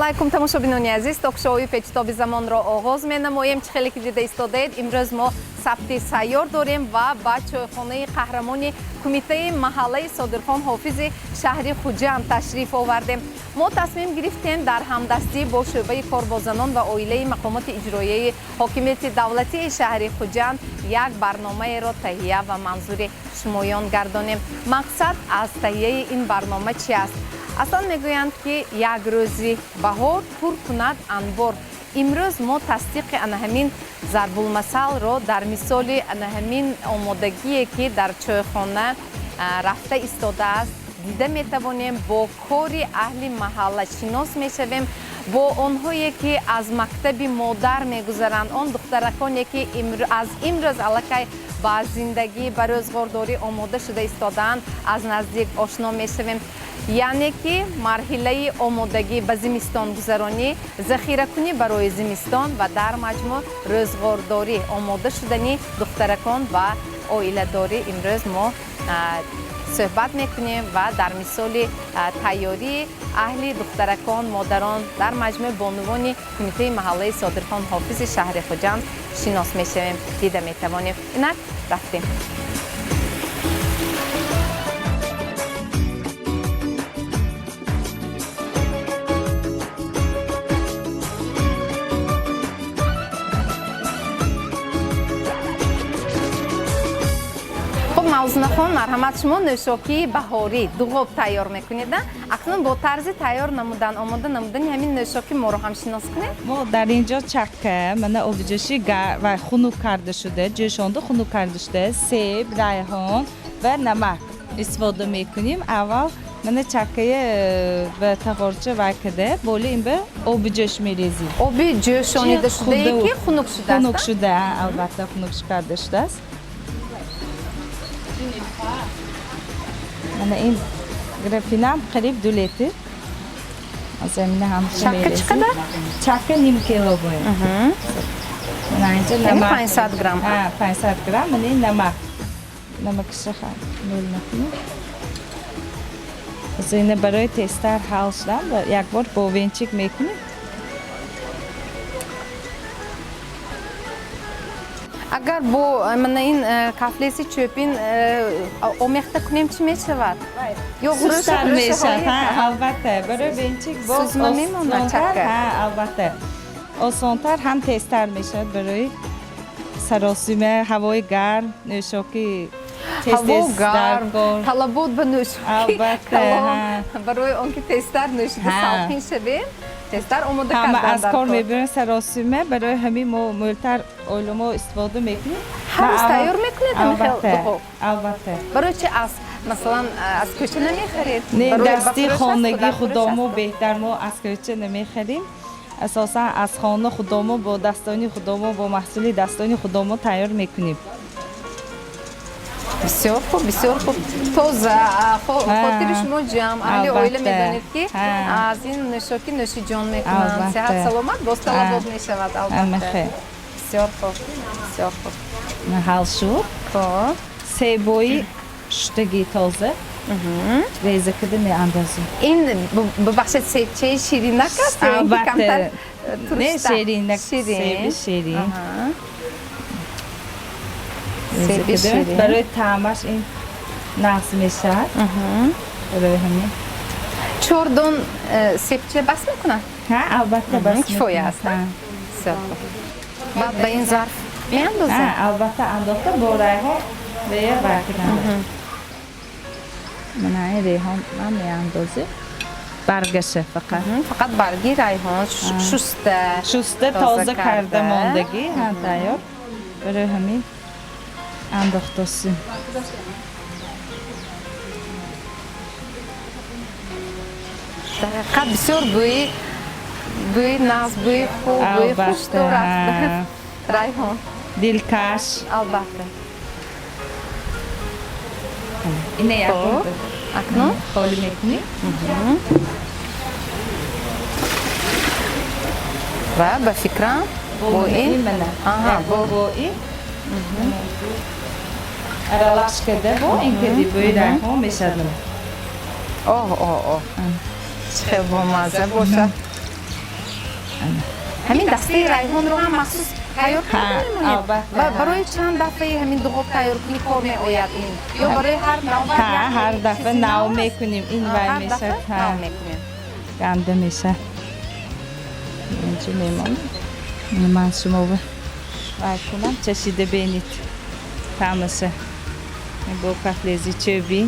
алайкум тамошобинони азиз, ток-шоуи печтоби замонро оғоз менамоем. Чӣ хеле ки дида истодаед, имрӯз мо сабти сайёр дорем ва ба чойхонаи қаҳрамони кумитаи маҳаллаи Содирхон ҳофизи шаҳри Хуҷанд ташриф овардем. Мо тасмим гирифтем дар ҳамдастӣ бо шӯъбаи корбозанон ва оилаи мақомоти иҷроияи ҳокимияти давлатии шаҳри Хуҷанд як барномаеро таҳия ва манзури шумоён гардонем. Мақсад аз таҳияи ин барнома чӣ аст? Аслан мегӯянд ки як рӯзи баҳор пур кунад анбор. Имрӯз мо тасдиқи анаҳамин зарбулмасалро дар мисоли анаҳамин омодагие ки дар чойхона рафта истодааст дида метавонем. Бо кори аҳли маҳалла шинос мешавем, бо онҳое ки аз мактаби модар мегузаранд, он духтараконе ки аз имрӯз аллакай ба зиндагӣ, ба рӯзгордорӣ омода шуда истодаанд, аз наздик ошно мешавем. яъне ки марҳилаи омодагӣ ба зимистон гузаронӣ, захиракунӣ барои зимистон ва дар маҷмӯъ рӯзгордорӣ, омода шудани духтаракон ва оиладорӣ имрӯз мо суҳбат мекунем ва дар мисоли тайёрии аҳли духтаракон, модарон дар маҷмӯъи бонувони кумитаи маҳаллаи Содирхон ҳофизи шаҳри Хуҷанд шинос мешавем, дида метавонем. Инак рафтем. мавзунахон, марҳамат, шумо нӯшокии баҳорӣ дуғоб тайёр мекунед. Акнун бо тарзи тайёр намудан, омода намудани ҳамин нӯшокӣ моро ҳам шинос кунед. мо дар инҷо чакка, мана обиҷӯшӣ ва хунук карда шуда, ҷӯшонда хунук карда шуда, себ, райҳон ва намак истифода мекунем. Аввал мана чаккаи ба тағорча вай када, боли ин ба оби ҷӯш мерезем. Оби ҷӯшонида шудае ки хунук шудааст? Хунук шуда, албатта хунук карда шудааст. Mana in grafinam qarib 2 litr. Azamina ham chakka chiqadi? Chakka 1 kilogram. Mana inja namak 500 gram. Ha, 500 gram. Mana namak. Namak shahar. Bo'lmaydi. Azina baroy testar halshdan va yak bor bovenchik mekunib. Агар бо мана ин кафлеси чӯпин омехта кунем чӣ мешавад? Ё хурӯштар мешавад. Ха, албатта. Барои венчик бо сӯзма мемонад чакка. Ха, албатта. Осонтар ҳам тезтар мешавад барои саросима, ҳавои гарм, нӯшокӣ ҳаво гарм, талабот ба нӯшокӣ. Албатта. Барои он ки тезтар нӯшида салқин шавем. Тестар омода кардан ҳама аз кор мебирем саросима, барои ҳамин мо мӯлтар оиламо истифода мекунем. ҳарз тайёр мекунед дуғоб? Албатта. барои чи аз масалан аз кӯча намехаред? Не, дасти хонагӣ худамо беҳтар, мо аз кӯча намехарем. Асосан аз хона худамо бо дастони худамо, бо маҳсулидастони худамо тайёр мекунем. бисёр хуб, бисёр хуб. Тоза хотири шумо ҷамъ, аҳли оила медонед ки аз ин нӯшокӣ нӯшиҷон мекунанд. Сеҳат саломат босталабот мешавад албатта. бисёр хуб, бисёр хуб. ҳал шуд. Хуб. Себои шудагии тоза. Реза када меандозем. ин бубахшед себчаи ширинак аст ё ин ки камтар туршта? Не, ширинак, себи ширин. Себи ширин. барои таъмаш ин нағз мешавад. барои ҳамин 4 дон себча бас мекунад? ҳа, албатта бас мекунад. кифоя аст. бисёр хуб. баъд ба ин зарф меандозем? албатта андохта бо райҳон вея вакидам. Мана ин райҳон ма меандозем. Баргаша фақат. Фақат барги райҳон шуста тоза карда мондагӣ ҳам тайёр. барои ҳамин андохтасим. дар ҳақиқат бисёр бӯи нағз, бӯи хуб, бӯи хуш дорад райҳон. Дилкаш. албатта. ина якум акнун холӣ мекунем. ва ба фикрам бо ин бо ин аралаш карда бо ин кади бӯи райҳон мешавад. чӣ хел бомазза бошад. ҳамин дастаи райҳонро ҳам махсус тайёр карда мемояд ва барои чанд дафъаи ҳамин дуғоб тайёркунӣ кор меояд ин ё барои ҳар навбат ҳар дафъа нав мекунем ин вай меша ганда меша инҷо мемонад ман шуморо вай кунам чашида бинед тамаша бо кафлези чӯби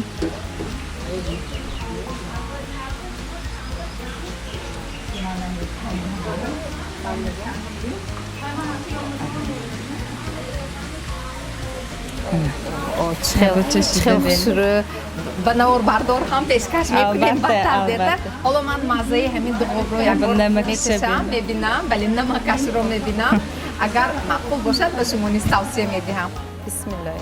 чхелшурӯ ба наворбардор ҳам пешкаш мекунем бадтар беҳтар ҳоло ман маззаи ҳамин дуғобро якбор метешам мебинам бале намакашро мебинам агар маъқул бошад ба шумо низ тавсия медиҳам бисмилла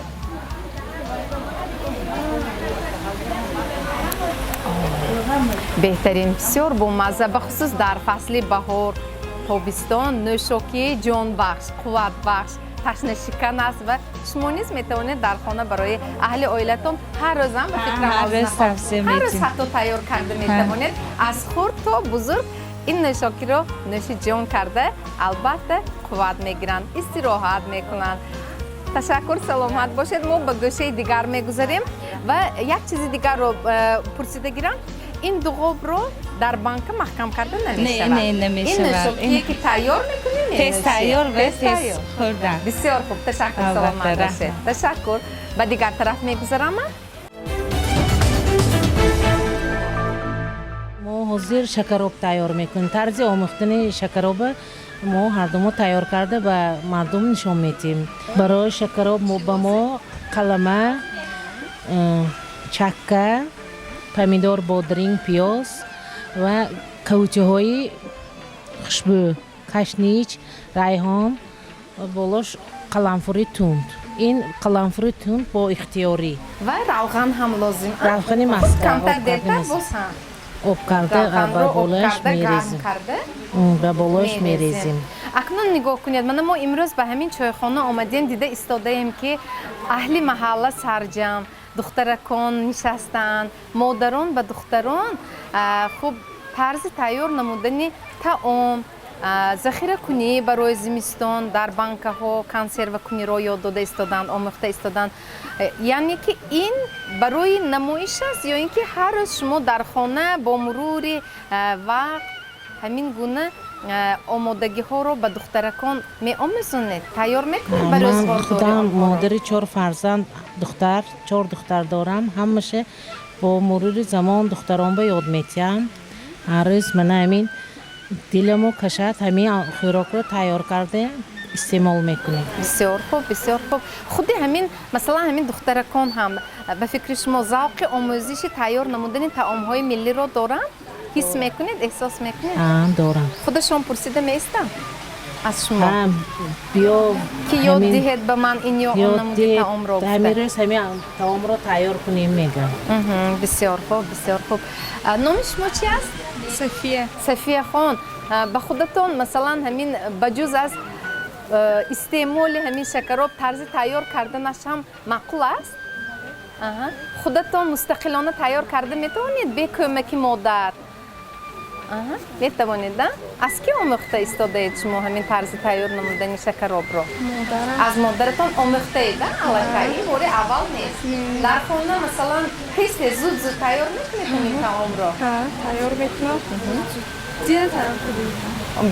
беҳтарин бисёр бомазза бахусус дар фасли баҳор тобистон нӯшокии ҷонбахш қувватбахш ташнашикан аст ва шумо низ метавонед дар хона барои аҳли оилатон ҳар рӯзам ба фикрам ҳар рӯз ҳатто тайёр карда метавонед аз хурд то бузург ин нӯшокиро нӯши ҷон карда албатта қувват мегиранд истироҳат мекунанд ташаккур саломат бошед мо ба гӯшаи дигар мегузарем ва як чизи дигарро пурсида гирам ин дуғобро дар банка маҳкам карда намешавад ин нӯшокие ки тайёр мекунем тез тайёр ва тез хӯрдан бисёр хуб ташаккур саломат бошед ташаккур ба дигар тараф мегузарам мо ҳозир шакароб тайёр мекунем тарзи омӯхтани шакароба мо ҳардумо тайёр карда ба мардум нишон медиҳем барои шакароб ба мо қалама чакка помидор бодринг пиёз ва кавучаҳои хушбӯ кашнич райҳон ва болош қаламфури тунд ин қаламфури тунд бо ихтиёрӣ ва равған ҳам лозим равғани маска камтар дертар боз ҳам об карда ба болояш мерезем ба болояш мерезем акнун нигоҳ кунед мана мо имрӯз ба ҳамин чойхона омадем дида истодаем ки аҳли маҳалла сарҷам духтаракон нишастанд модарон ба духтарон хуб тарзи тайёр намудани таом захиракунӣ барои зимистон дар банкаҳо консервакуниро ёд дода истоданд омӯхта истоданд яъне ки ин барои намоиш аст ё ин ки ҳар рӯз шумо дар хона бо мурури вақт ҳамин гуна омодагиҳоро ба духтаракон меомӯзонед тайёр мекунед ба рӯзгордорӣ модари 4 фарзанд духтар 4 духтар дорам ҳамаша бо мурури замон духтаронба ёд метиҳам ҳар рӯз мана ҳамин диламо кашад ҳамин хӯрокро тайёр карда истеъмол мекунем бисёр хуб бисёр хуб худи ҳамин масалан ҳамин духтаракон ҳам ба фикри шумо завқи омӯзиши тайёр намудани таомҳои миллиро доранд ҳис мекунед эҳсос мекунед дорам худашон пурсида меистанд аз шумо биё ки ёд диҳед ба ман ин ё он намуди таомро ҳамин рӯз ҳамин таомро тайёр кунем мегӯям бисёр хуб бисёр хуб номи шумо чи аст сафияхон ба худатон масалан ҳамин ба ҷуз аз истеъмоли ҳамин шакароб тарзи тайёр карданаш ҳам маъқул аст худатон мустақилона тайёр карда метавонед бе кӯмаки модар метавонед аз ки омӯхта истодаед шумо ҳамин тарзи тайёр намудани шакаробро аз модаратон омӯхтаед аллакай ин бори аввал нест дар хона масалан тез тез зуд зуд тайёр мекунед ҳамин таомро тайёр мекунам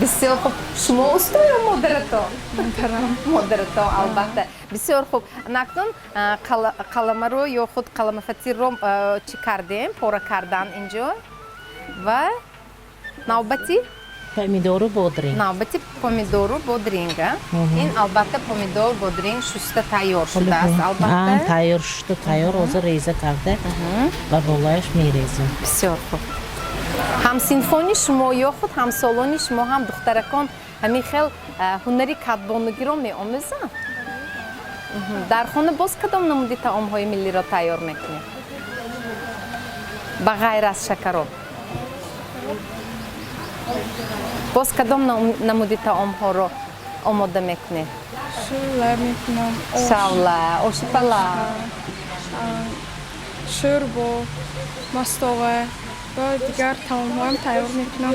бисёр хуб шумо усто ё модаратон модаратон албатта бисёр хуб накнун қаламаро ё худ қаламафатирро чӣ кардем пора кардан инҷо ва навбати помидору бодринг навбати помидору бодринга ин албатта помидор бодринг шуста тайёр шудааст албатта тайёр шуда тайёр ҳозир реза карда ба болояш мерезем бисёр хуб ҳамсинфони шумо ё худ ҳамсолони шумо ҳам духтаракон ҳамин хел ҳунари катбонигиро меомӯзанд дар хона боз кадом намуди таомҳои миллиро тайёр мекунед ба ғайр аз шакароб боз кадом намуди таомҳоро омода мекунед шӯрла мекунам шавла оши палав шӯрбо мастова ва дигар таомҳоам тайёр мекунам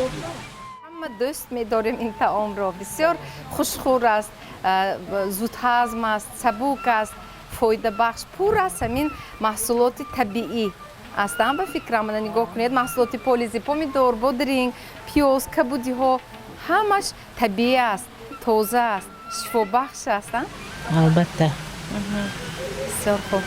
ҳама дӯст медорем ин таомро. Бисёр хушхӯр аст, зудҳазм аст, сабук аст, фоидабахш, пур аст ҳамин маҳсулоти табиӣ астанд. ба фикрам мана нигоҳ кунед, маҳсулоти полизи, помидор, бодринг, пиёз, кабудиҳо ҳамаш табиӣ аст, тоза аст, шифобахш аст. албатта. Бисёр хуб.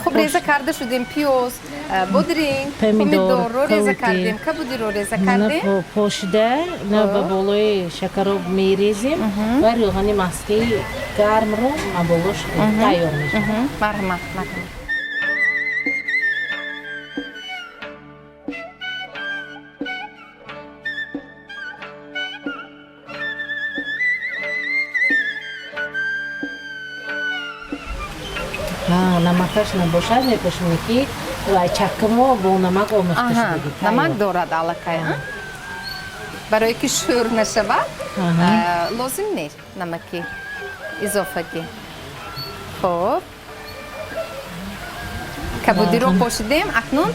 خب ریزه کرده شدیم پیوز، بودرینگ، پمیدور رو ریزه کردیم، کبودی رو ریزه کردیم. نه پوشیده، نه به بالای شکر میریزیم و روغنی ماسکی گرم رو بالوش تیار میشه. مرحمت. نمکش نباشد میپوشیم که چکمو با نمک آمیخته شده. نمک دارد علاقه. برای که شور نشود لازم نیست نمکی اضافه کی. خب کبودی رو پوشیدیم. اکنون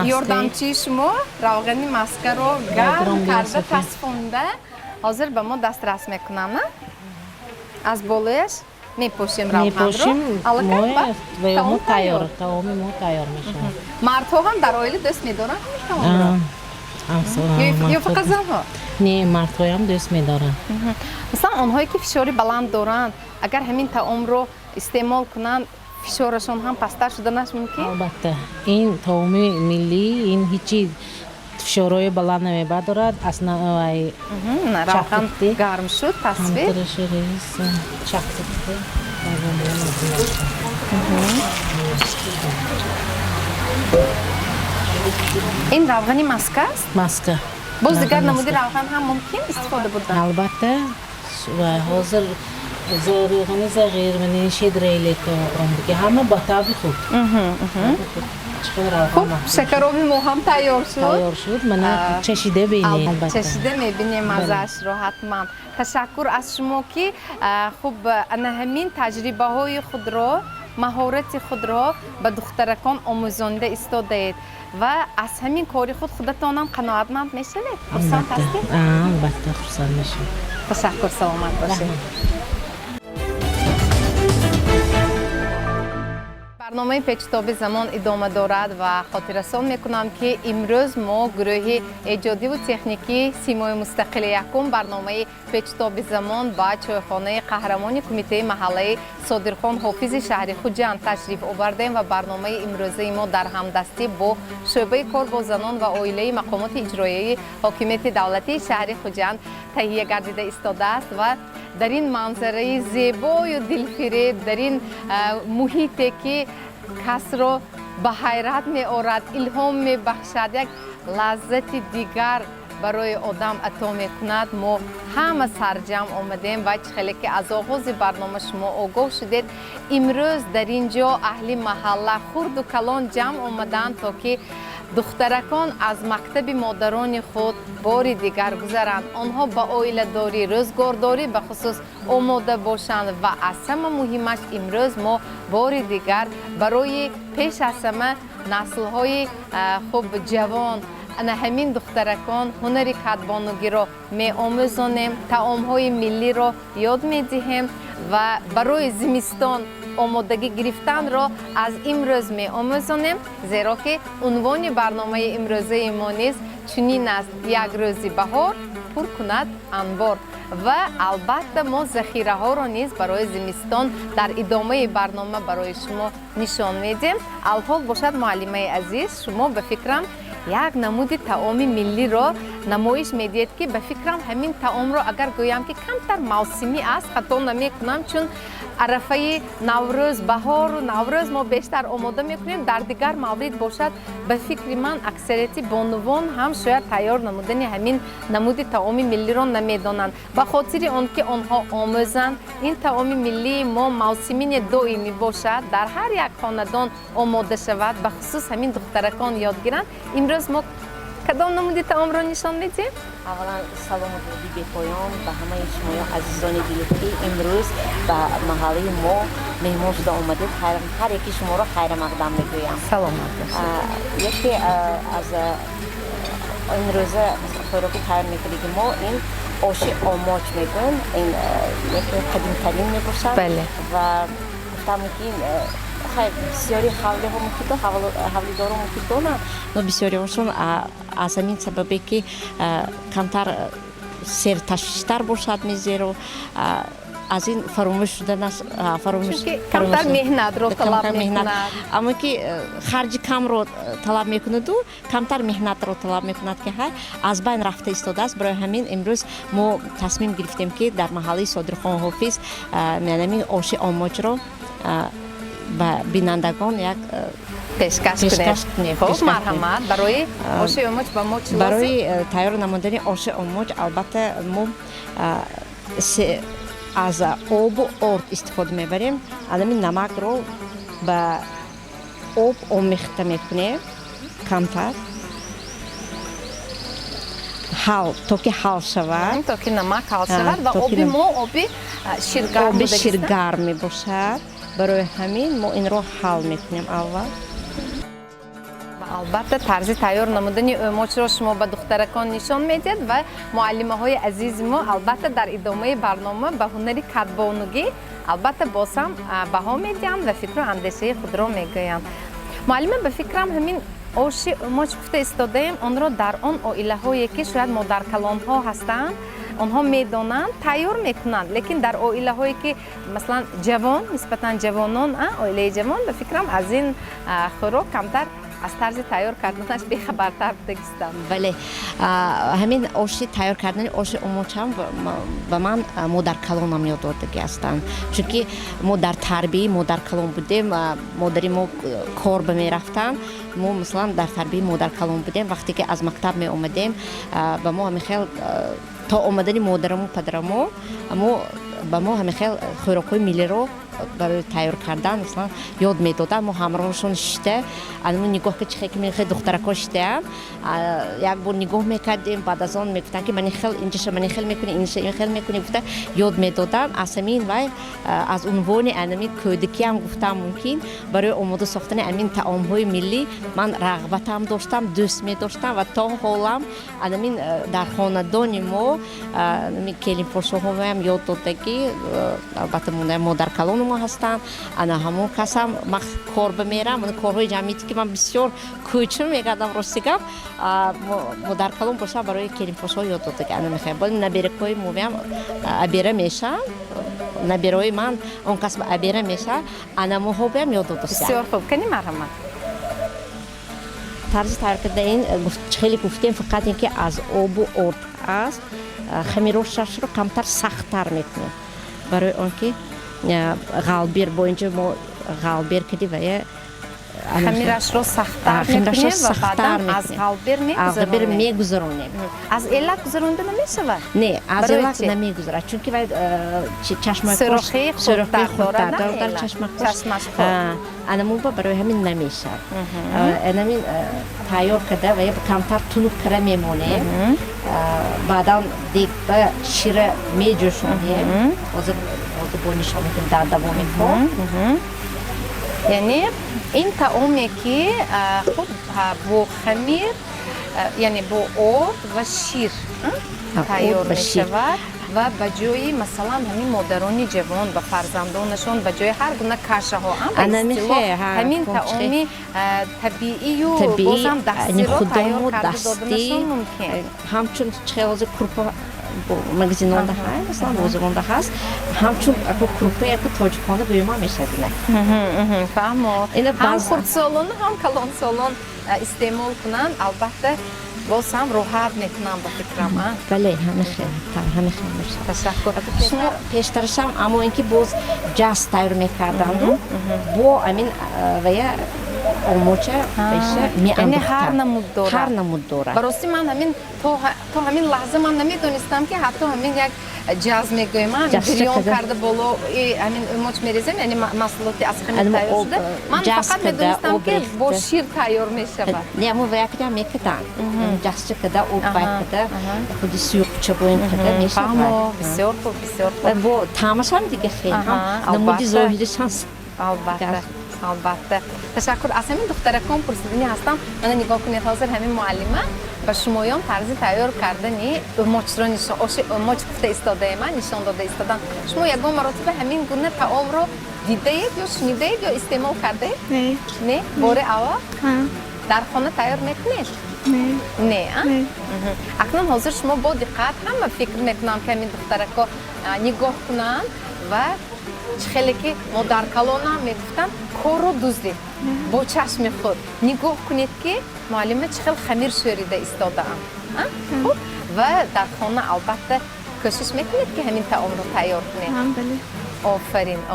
یاردمچی شما روغنی ماسکه رو گرم کرده تصفونده حاضر به ما دسترس میکنم. نه از بالایش میپوشیم روغن رو. ما تاومی ما تیار میشه. مردها هم در آیل دست میدارن یا فقط زنها؟ نه مردها هم دست میدارن. مثلا آنهایی که فشاری بلند دارند اگر همین طعام رو استعمال کنند فشارشون هم پستر شده نش ممکن؟ البته این طعام ملی این هیچی فشارهای بلند نمیبردارد اصلا روغن گرم شد تصویر این روغنی ماسکه است؟ ماسکه باز دیگر نمودی روغن هم ممکن استفاده بودن؟ البته و حاضر روغنی غیر منی شدریلی که همه با تابی خود خب شکرابی ما هم تیار شد من چشیده بینیم چشیده میبینیم مزهش رو حتما. تشکر از شما که خب همین تجربه های خود را مهارت خود را به دخترکان آموزانده ایستادید و از همین کاری خودتان هم قناعتمند میشید. خرسند هستید؟ البته خرسند میشیم. تشکر، سلامت باشید. برنامه پیچتاب زمان ادامه دارد و خاطررسان میکنم که امروز ما گروه ایجادی و تکنیکی سیمای مستقل یکم برنامه پیچتاب زمان با چایخانه قهرمان کمیته محلی صادرخان حافظ شهر خوجند تشریف آوردیم و برنامه امروزه ما در همدستی با شعبه کار با زنان و عائله مقامات اجرایی حاکمیت دولتی شهر خوجند تهیه گردیده ایستاده است و در این منظره زیبای و دلفریب در این محیطی که کس را به حیرت می آورد، الهام می بخشد، یک لذت دیگر برای آدم عطا می کند. ما همه سرجم آمدیم و خیلی که از آغاز برنامه شما آگاه شدید. امروز در اینجا اهل محله خرد و کلان جمع آمدند تا که دخترکان از مکتب مادران خود بار دیگر گذرند، آنها به عائله داری، روزگارداری به خصوص آماده باشند و از همه مهمش امروز ما بار دیگر برای پیش از همه نسل‌های خوب جوان همین دخترکان هنر کدبانوگی را می آموزانیم، طعام‌های ملی را یاد می دهیم و برای زمستان آمادگی گرفتن را از امروز می آموزانیم، زیرا که عنوان برنامه امروزه ما نیز چنین است: یک روزی بهار پر کند انبار. و البته ما ذخیره ها را نیز برای زمستان در ادامه برنامه برای شما نشان میدیم. الحال باشد معلمه عزیز، شما به فکرم یک نمود طعام ملی را نمایش میدید که به فکرم همین طعام را اگر گویم که کمتر موسمی است خطا نمی کنم، چون арафаи наврӯз баҳору наврӯз мо бештар омода мекунем. Дар дигар маврид бошад ба фикри ман аксарияти бонувон ҳам шояд тайёр намудани ҳамин намуди таоми миллиро намедонанд. Ба хотири он ки онҳо омӯзанд ин таоми миллии мо мавсимини доимӣ бошад, дар ҳар як хонадон омода шавад, ба хусус ҳамин духтаракон ёд гиранд. Имрӯз мо кадом намуди таомро нишон медиҳем? аввалан салому дуруди бепоён ба ҳамаи шумоё азизони дилӣ. Имрӯз ба маҳаллаи мо меҳмон шуда омадед. ҳар яки шуморо хайрамақдам мегӯям. Саломат яке аз имрӯза хӯроки тайёр мекунем мо ин оши омоч мегӯем. ин яке қадимтарин мебошад ва гуфтам ки бисёри ҳавлиҳо муҳитдо ҳавлидоро муҳит доранд, но бисёриҳошон аз ҳамин сабабе ки камтар серташвиштар бошад мезеро аз ин фаромӯш шуда камтар меҳнатро талаб мекунад. аммо ки харҷи камро талаб мекунаду камтар меҳнатро талаб мекунад ки ҳай аз байн рафта истодааст. барои ҳамин имрӯз мо тасмим гирифтем ки дар маҳаллаи Содирхон ҳофиз ҳамин оши омоҷро ба бинандагон як пешкаш кунем. Хуб, марҳамат. Барои оши омоҷ ба мо чӣ лозим? барои тайёр намудани оши омоҷ албатта мо аз обу орд истифода мебарем. Аламин намакро ба об омехта мекунем камтар то ки ҳал шавад, то ки намак ҳал шавад ва оби мо оби ширгарм мебошад. барои ҳамин мо инро ҳал мекунем аввал. албатта тарзи тайёр намудани омоҷро шумо ба духтаракон нишон медиҳед ва муаллимаҳои азизи мо албатта дар идомаи барнома ба ҳунари катбонугӣ албатта боз ҳам баҳо медиҳанд ва фикру андешаи худро мегӯянд. муаллима, ба фикрам ҳамин оши омоҷ гуфта истодаем, онро дар он оилаҳое ки шояд модаркалонҳо ҳастанд, онҳо медонанд, тайёр мекунанд, лекин дар оилаҳое ки масалан ҷавон, нисбатан ҷавонон, оилаи ҷавон, ба фикрам аз ин хӯрок камтар аз тарзи тайёр карданаш бехабартар будагистанд. бале, ҳамин оши тайёр кардани оши омоҷам ба ман модаркалонам ёдодагӣ ҳастанд. чунки мо дар тарбияи модаркалон будем, модари мо кор ба мерафтанд, мо масалан дар тарбияи модаркалон будем. вақте ки аз мактаб меомадем, ба мо ҳамихел то омадани модараму падарамо ба мо ҳамихел хӯрокҳои миллиро барои тайёр кардан масалан ёд медоданд. мо ҳамроҳшон шишта ану нигоҳ ки чихе ки мехел духтаракҳо шиштаанд, як бор нигоҳ мекардем, баъд аз он мегуфтанд ки манихел инҷаша манихел мекунӣ, инҷаша инхел мекунӣ гуфта ёд медоданд. аз ҳамин вай аз унвони анамин кӯдакиам гуфтам мумкин барои омода сохтани амин таомҳои миллӣ ман рағбатам доштам, дӯст медоштам ва то ҳолам анамин дар хонадони мо келинпошоҳоям ёд додагӣ. албатта модаркалону мо ҳастанд, ана ҳамон касам ман кор бамерам, корҳои ҷамъияте ки ман бисёр кӯчум мекардам рости гап, модаркалон боша барои келинпошҳо ёд додагӣ. ана мехоҳам бо наберакҳои мовиам абера мешаванд, набераҳои ман он кас абера мешавад, ана моҳобиам ёд додастам. бисёр хуб, кани марҳамат. тарзи тайёр кардаин хеле гуфтем, фақат ин ки аз обу орд аст. хамирошашро камтар сахттар мекунем, барои он ки ғалбир бо инҷо мо ғалбир кади ва хамирашро сахттар мекунем ва баъдан аз ғалбир мегузаронем. аз элак гузаронда намешавад? не, аз элак намегузарад, чунки вай сурохи хурдтар дорад, чашмашҳо анамуба барои ҳамин намешавад. анамин тайёр карда ва камтар тунук кара мемонем, баъдан дегба шира меҷӯшонем. ҳозир бо нишон мекунем дар давоми кор. яъне ин таоме ки хуб бо хамир, яъне бо орд ва шир тайёр мешавад ва ба ҷои масалан ҳамин модарони ҷавон ба фарзандонашон ба ҷои ҳар гуна кашаҳо ҳамин таоми табиию бозам дастиро тайёр карда доданашон мумкин. ҳамчун чихе ҳозир курпа магазинонда ҳаст бозоронда ҳаст ҳамчун крупаи тоҷикона буюма мешавинад фаҳмо Ина ҳам баъзан- хурдсолон ҳам калонсолон истеъмол кунанд албатта боз ҳам роҳат метунанд ба фикрам бале ҳамин хел мешавад ташаккур шумо пештарашам аммо ин ки боз ҷаст тайёр мекарданду бо амин вая омоча яъне ҳар намуд дорад ҳар намуд дорад ба рости ман ҳамин то ҳамин лаҳза ман намедонистам ки ҳатто ҳамин як ҷаз мегӯем Ҷазча бирён када. карда боло ҳамин моч мерезем яъне маҳсулоти аз химир Алим тайёр об, шуда ман ҷаз фақат када, медонистам об ки рехта. бо шир тайёр мешавад не аммо ваякҷа мекардан ҷастча када об бай када худи сӯйқча бо ин када фаҳмо мешавад бисёр хуб бисёр хуб бо таъмашам дига хеле ҳам намуди албатта. зоҳиришам албатта ташаккур аз ҳамин духтаракон пурсидани ҳастам мана нигоҳ кунед ҳозир ҳамин муаллима ба шумоён тарзи тайёр кардани умочро оши умоч гуфта истодаема нишон дода истоданд шумо ягон маротиба ҳамин гуна таомро дидаед ё шунидаед ё истеъмол кардаед не бори аввал дар хона тайёр мекунед не акнун ҳозир шумо бо диққат ҳама фикр мекунанд ки ҳамин духтарако нигоҳ кунанд ва чӣ хеле ки модаркалона мегуфтанд корро дуздед бо чашми худ нигоҳ кунед ки муаллима чӣ хел хамир шӯрида истодаам хуб ва дар хона албатта кӯшиш мекунед ки ҳамин таомро тайёр кунед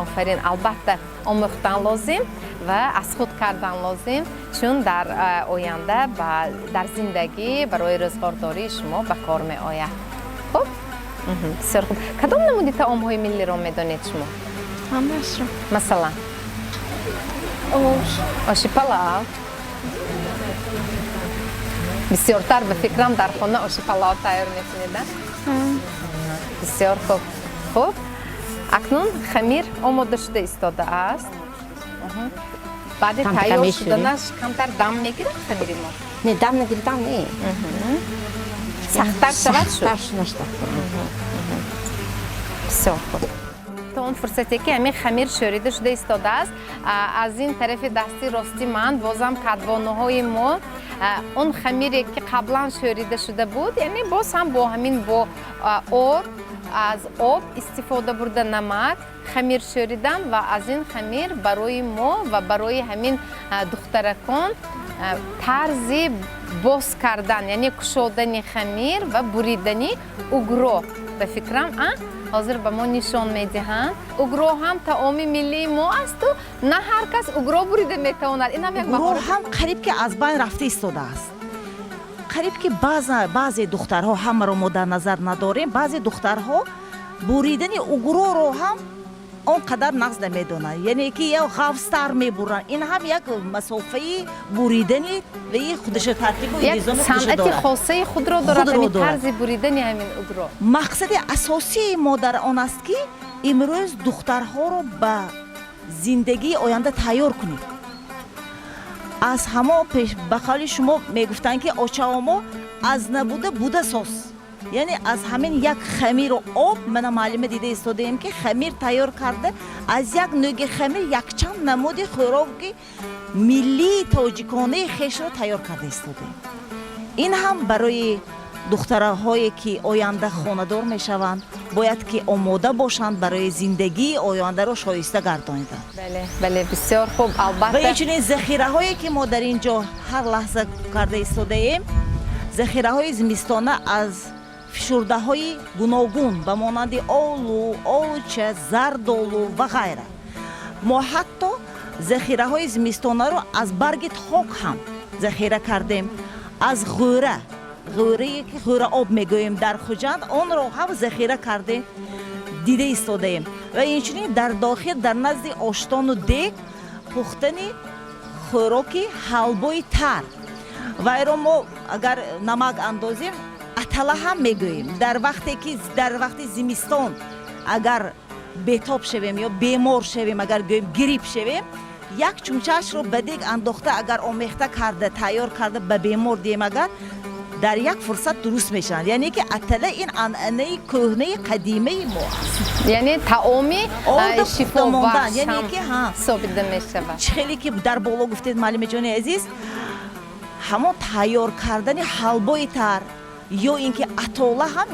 офарин албатта омӯхтан лозим ва аз худ кардан лозим чун дар оянда дар зиндагӣ барои рӯзгордории шумо ба кор меояд хуб бисёр хуб кадом намуди таомҳои миллиро медонед шумо ҳамаашро масалан оши палав бисёртар ба фикрам дар хона оши палав тайёр мекунед бисёр хуб хуб акнун хамир омода шуда истодааст баъди тайёр шуданаш камтар дам мегирад хамири мо не дам нагиридам не сахттар шавад шуд наштад бисёр хуб то он фурсате ки ҳамин хамир шӯрида шуда истодааст аз ин тарафи дасти рости ман бозам кадвонаҳои мо он хамире ки қаблан шӯрида шуда буд яъне боз ҳам бо ҳамин бо аз об истифода бурда намак хамир шӯридан ва аз ин хамир барои мо ва барои ҳамин духтаракон тарзи боз кардан яъне кушодани хамир ва буридани угро ба фикрам ҳозир ба мо нишон медиҳанд угро ҳам таоми миллии мо асту на ҳар кас угро бурида метавонад ин ҳам як угро маҳорат ҳам қариб ки аз байн рафта истодааст қариб ки баъзе духтарҳо ҳамаро мо дар назар надорем баъзе духтарҳо буридани угроро ҳам он қадар нағз намедонанд яъне ки ё ғафстар мебуранд ин ҳам як масофаи буридани ваи худаш тартибу як низоми худаш санъати дорад хосаи худро дорад Худро ҳамин дорад. тарзи буридани ҳамин угро мақсади асосии мо дар он аст ки имрӯз духтарҳоро ба зиндагии оянда тайёр кунем аз ҳамо ба қавли шумо мегуфтанд ки очаомо аз набуда буда сос яъне аз ҳамин як хамиру об мана муаллима дида истодаем ки хамир тайёр карда аз як нӯги хамир якчанд намуди хӯроки миллии тоҷиконаи хешро тайёр карда истодаем ин ҳам барои духтараҳое ки оянда хонадор мешаванд бояд ки омода бошанд барои зиндагии ояндаро шоиста гардониданд бале бисёр хуб ва албатта инчунин захираҳое ки мо дар ин ҷо ҳар лаҳза карда истодаем захираҳои зимистона аз фишурдаҳои гуногун ба монанди олу олуча зардолу ва ғайра мо ҳатто захираҳои зимистонаро аз барги хок ҳам захира кардем аз ғӯра ғӯрае ки ғӯра об мегӯем дар хуҷанд онро ҳам захира кардем дида истодаем ва инчунин дар дохил дар назди оштону дег пухтани хӯроки ҳалбои тар вайро мо агар намак андозем атала ҳам мегӯем дар вақти зимистон агар бетоб шавем ё бемор шавем агар гӯем гириб шавем як чумчаашро ба дег андохта агар омехта карда тайёр карда ба бемор дием агар дар як фурсат дуруст мешаванд яъне ки атала ин анъанаи кӯҳнаи қадимаи мо аст яъне таоми шифобахш яъне ки собида мешавад чӣ хеле ки дар боло гуфтед маълимаҷони азиз ҳамон тайёр кардани ҳалбои тар ё ин ки атола ҳам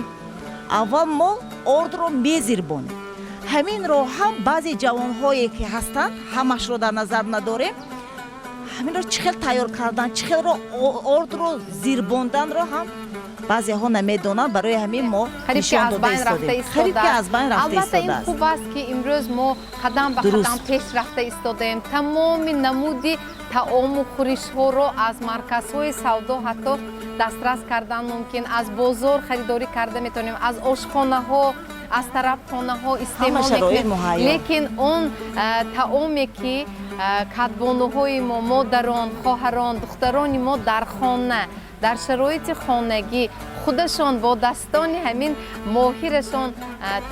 аввал мо ордро мезирбонем. Ҳаминро ҳам баъзе ҷавонҳое ки ҳастанд, ҳамашро дар назар надорем, ҳаминро чӣ хел тайёр кардан, чӣ хелро ордро зирбонданро ҳам баъзеҳо намедонанд. Барои ҳамин мо нишон дода истодем. Қариб ки аз байн рафта албатта ин истодааст. хуб аст ки имрӯз мо қадам ба Дуруст. қадам пеш рафта истодаем. Тамоми намуди таому хӯришҳоро аз марказҳои савдо ҳатто дастрас кардан мумкин, аз бозор харидорӣ карда метавонем, аз ошхонаҳо, аз тарабхонаҳо истеъмол шароит мекунем. муҳайё. лекин он таоме ки кадбонуҳои мо, модарон, хоҳарон, духтарони мо дар хона, дар шароити хонагӣ худашон бо dastoни ҳамин моҳирашон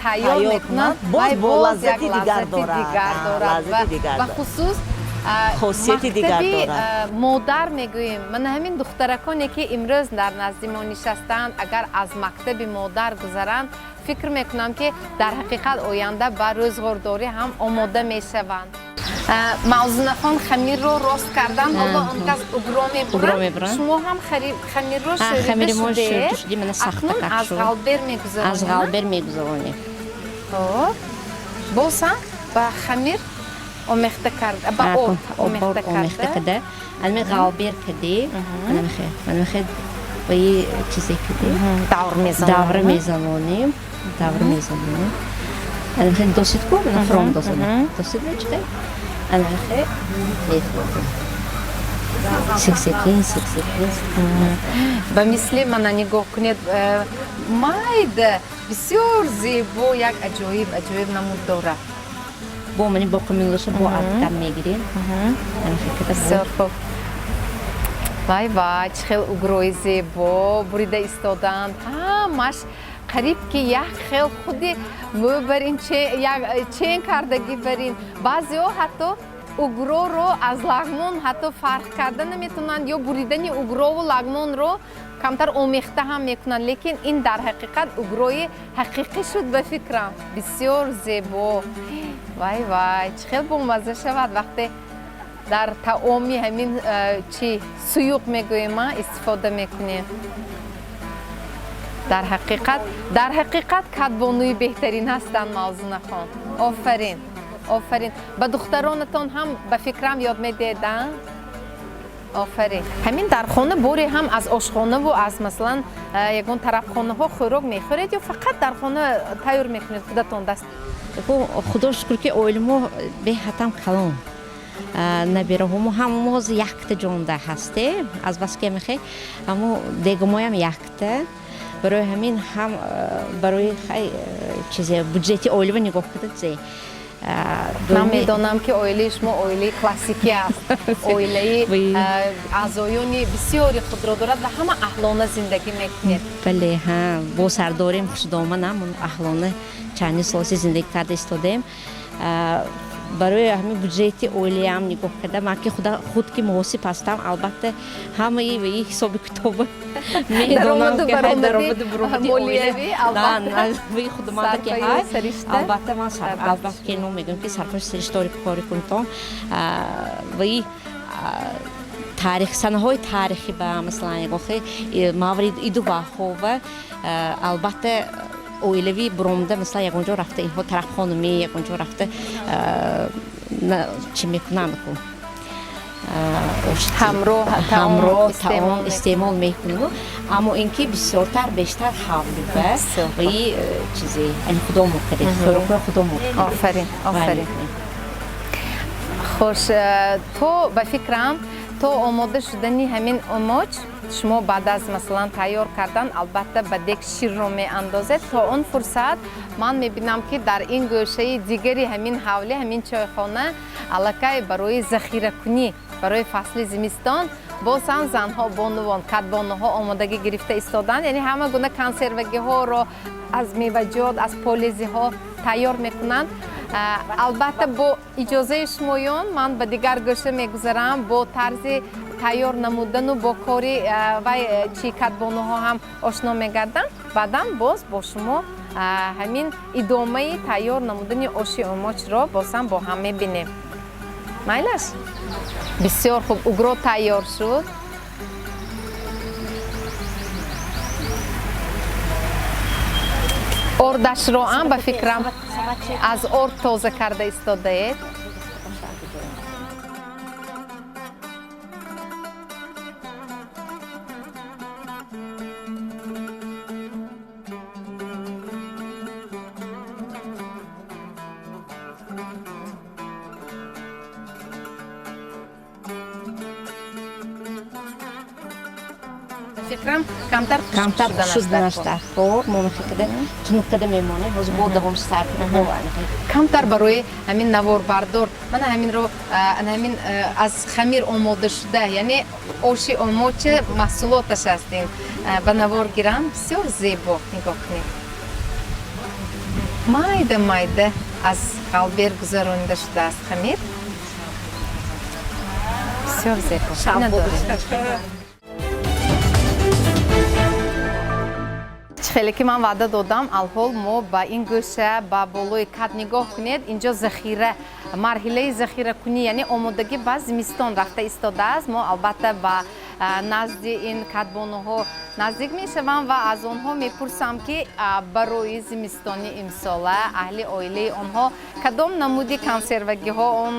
тайёр мекунанд, боз бо як лаззати дигар дорад. Лаззати дигар ва дорад. хусус хосияти дигар мактаби дорад. модар мегӯем. Ман ҳамин духтараконе ки имрӯз дар назди мо нишастанд, агар аз мактаби модар гузаранд, фикр мекунам ки дар ҳақиқат оянда ба рӯзгордорӣ ҳам омода мешаванд. Мавзунахон хамирро рост кардан, ҳоло он кас угро мебуранд. Шумо ҳам хамирро шӯрида шудед. Акнун аз ғалбер мегузаронед. аз ғалбер мегузаронем. Хоб боса ба хамир омехта карда, ба об омехта карда. Ами ғалбер кардем, манамихе ба и чизе кардем. Давр мезанонем. Давр мезанонем. Анамихе доситку, на фром досанем. Досит мечкай. Анамихе мехлопем. Сиксекин. Ба мисли мана нигоҳ кунед, майда бисёр зебо, як аҷоиб намуд дорад. Бо мани боқи милоша бо адкам мегирем. Бисёр хуб. Вай чӣ хел угрои зебо бурида истоданд. Ҳамаш қариб ки як хел худи мӯбарин чен кардагӣ барин. Баъзеҳо ҳатто угроро аз лагмон ҳатто фарқ карда наметавонанд, ё буридани угрову лагмонро камтар омехта ҳам мекунанд, лекин ин дар ҳақиқат угрои ҳақиқӣ шуд ба фикрам. Бисёр зебо. Вай чӣ хел бомаза шавад вақте дар таоми ҳамин чи суюқ мегӯем истифода мекунем. дар ҳақиқат кадбонуи беҳтарин ҳастанд мавзунахон. Офарин. Ба духтаронатон ҳам ба фикрам ёд медиҳед? Офарин. Ҳамин дар хона боре ҳам аз ошхонаву аз масалан ягон тарабхонаҳо хӯрок мехӯред ё фақат дар хона тайёр мекунед худатон даст? Худо шукр ки оиламо беҳатам калон. Набираҳомо ҳамамо якта ҷонда ҳастем. Аз баски мехе ҳамо дегамоям якта. Барои ҳамин ҳам барои чизе буҷети оилава нигоҳ карда зе. Ман медонам ки оилаи шумо оилаи классикӣ аст. Оилаи аъзоёни бисёри худро дорад ва ҳама аҳлона зиндагӣ мекунед. Бале, бо сардорем хушдоманам, аҳлона чандин соли зиндагӣ карда истодем. Барои ҳамин буҷети оилаям нигоҳ карда, ман ки худ ки муҳосиб ҳастам, албатта ҳамаи ва и ҳисоби китоба медонам ки даромаду баромади молиявӣ албатта худаманда ки ҳаст, албатта ман албатта ки ном мегӯям ки сарфари сариштори кори кунтон ва и санаҳои таърихӣ ба масалан ягон маврид иду ваҳова албатта оилави буромда мисла ягонҷо рафта инҳо тарабхонами ягонҷо рафта чӣ мекунанд ҳамроҳ таом истеъмол мекунанд, аммо ин ки бисёртар бештар ҳавлида ва и чизе худо мукарид хӯрокҳои худо мукарид. Офарин. Хош, то ба фикрам то омода шудани ҳамин омоч шумо баъд аз масалан тайёр кардан албатта ба дег ширро меандозед. То он фурсат ман мебинам ки дар ин гӯшаи дигари ҳамин ҳавлӣ ҳамин чойхона аллакай барои захиракунӣ барои фасли зимистон боз ҳам занҳо бонувон кадбонуҳо омодагӣ гирифта истоданд, яъне ҳама гуна консервагиҳоро аз меваҷот аз полезиҳо тайёр мекунанд. Албатта бо иҷозаи шумоён ман ба дигар гӯша мегузарам, бо тарзи тайёр намудану бо кори вай чи кадбонуҳо ҳам ошно мегардам. Баъдан боз бо шумо ҳамин идомаи тайёр намудани оши омочро боз ҳам бо ҳам мебинем. Майлаш? Бисёр хуб, угро тайёр шуд. ордашро ам ба фикрам аз орд тоза карда истодаед. фикрам камтар шуда нашта хоб мо фикр тунукда мемоне ҳозир бо давом сар камтар барои ҳамин наворбардор мана ҳаминро ҳамин аз хамир омода шуда яъне оши омоча маҳсулоташ ҳастин ба навор гирам бисёр зебо нигоҳ кунед майда майда аз қалбер гузаронида шудааст хамир бисёр зебо хеле ки ман ваъда додам алҳол мо ба ин гӯша ба болои кад нигоҳ кунед инҷо захира марҳилаи захиракунӣ яъне омодагӣ ба зимистон рафта истодааст мо албатта ба назди ин кадбонуҳо наздик мешавам ва аз онҳо мепурсам ки барои зимистони имсола аҳли оилаи онҳо кадом намуди консервагиҳо он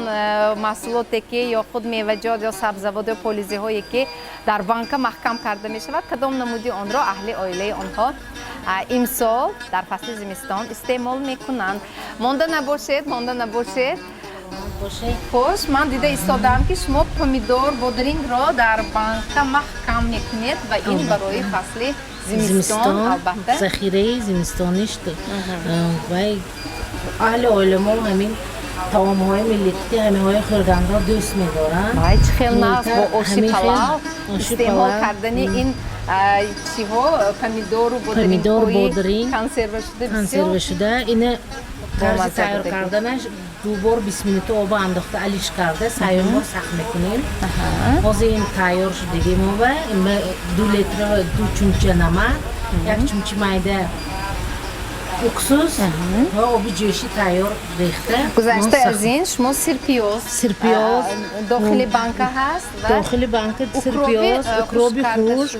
маҳсулоте ки ё худ меваҷот ё сабзавот ё полизиҳое ки дар банка маҳкам карда мешавад кадом намуди онро аҳли оилаи онҳо имсол дар фасли зимистон истеъмол мекунанд монда набошед хош ман дида истодаам ки шумо помидор бодрингро дар банка маҳкам мекунед ва ин барои фасли зимистон албатта захираи зимистониш вай аҳли оиламо ҳамин таомҳои миллатӣ ҳамиҳои хӯрданро дӯст медоранд вай чӣ хел нағз бо оши палав истеъмол кардани ин чиҳо помидору бодринг консервашуда ина тарзи тайёр карданаш дубор 20 минута обо андохта алиш карда сайёрмо сахт мекунем ҳозир ин тайёр шудагимова 2 литр 2 чумча намак 1 чумча майда уксус ва оби ҷӯши тайёр рехта гузашта аз ин шумо сирпиёз дохили банка ҳаст дохили банка сирпиёз укроби хушк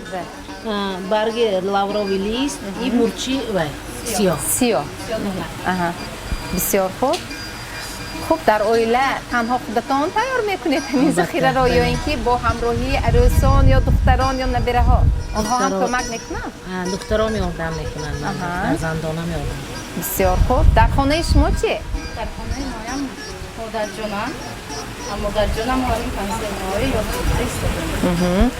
барги лаврови лист и мурчи сиёҳ бисёр хуб хуб дар оила танҳо худатон тайёр мекунед ҳамин захираро ё ин ки бо ҳамроҳии арӯсон ё духтарон ё набираҳо онҳо ҳам кӯмак мекунанд духтаром ёрдам мекунанд фарзандонам ёрдам бисёр хуб дар хонаи шумо чие дар хонаи моям модарҷонам модарҷонам ҳамин консерваҳои ёдшуда истодам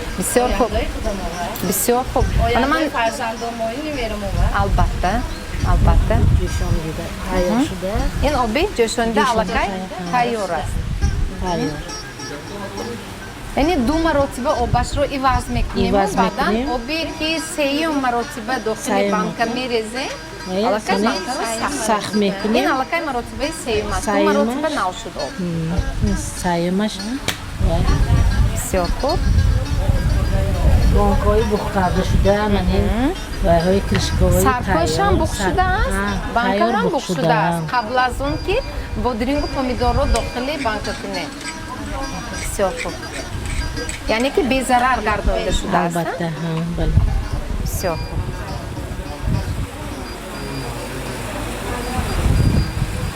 бисёр хуб ояндаи фарзандонмоӣ мерамова албатта ҷӯшонида тайёр шуда ин оби ҷӯшонида аллакай тайёр аст яъне 2 маротиба обашро иваз мекунем баъдан оби ки 3 маротиба дохили банка мерезем аллакай банкаро сахт мекунем ин аллакай маротибаи 3 аст 2 маротиба нав шуд об саюмаш бисёр хуб бонкҳои бухкарда шуда манин вайҳои кришковаи сарпоишам бух шудааст банкаам бух шудааст қабл аз он ки бодрингу помидорро дохили банка кунем бисёр хуб яъне ки безарар гардонида шудааст албатта бале бисёр хуб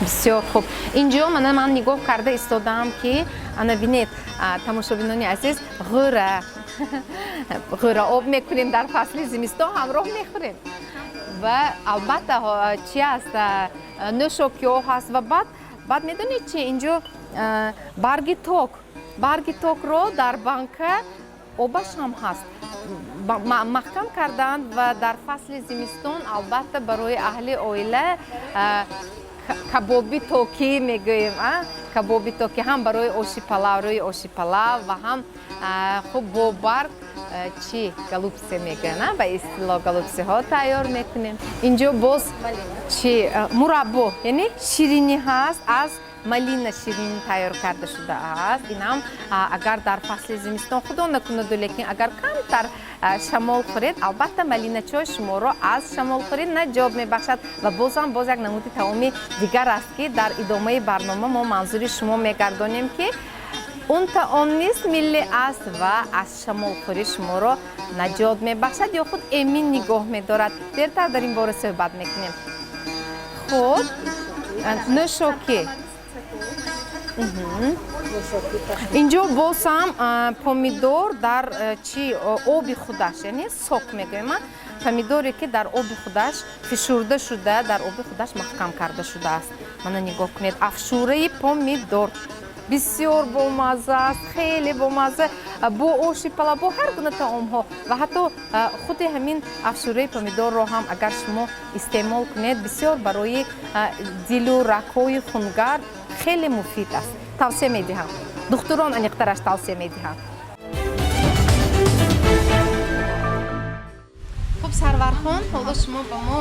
бисёр хуб инҷо ман нигоҳ карда истодаам ки ана бинед тамошобинони азиз ғӯра об мекунем дар фасли зимистон ҳамроҳ мехӯрем ва албатта чи аст нӯшокиҳо ҳаст ва баъд медонед чи инҷо барги токро дар банка обаш ҳам ҳаст маҳкам карданд ва дар фасли зимистон албатта барои аҳли оила кабоби токӣ мегӯем кабоби токӣ ҳам барои рӯи оши палав ва ҳам хуб бо барг чи галупсе мегӯем ба истилоҳ галупсеҳо тайёр мекунем инҷо боз чи мураббо яъне ширинӣ ҳаст аз малина ширинӣ тайёр карда шудааст инам агар дар фасли зимистон худо накунаду лекин агар камтар шамол хӯред албатта малиначои шуморо аз шамолхӯрӣ наҷот мебахшад ва боз як намуди таоми дигар аст ки дар идомаи барнома мо манзури шумо мегардонем ки он таом нест миллӣ аст ва аз шамолхӯрӣ шуморо наҷот мебахшад ё худ эмин нигоҳ медорад дертар дар ин бора суҳбат мекунем худ нӯшокӣ. инҷо боз ҳам помидор дар чи оби худаш, яъне сок мегӯем, помидоре ки дар оби худаш фишурда шуда, дар оби худаш маҳкам карда шудааст. Мана нигоҳ кунед, афшураи помидор бисёр бомазза аст, хеле бомазза, бо оши палав, бо ҳар гуна таомҳо ва ҳатто худи ҳамин афшураи помидорро ҳам агар шумо истеъмол кунед, бисёр барои дилу рагҳои хунгард хеле муфид аст. тавсия медиҳам. Духтурон аниқтараш тавсия медиҳам. хуб Сарвархон, ҳоло шумо ба мо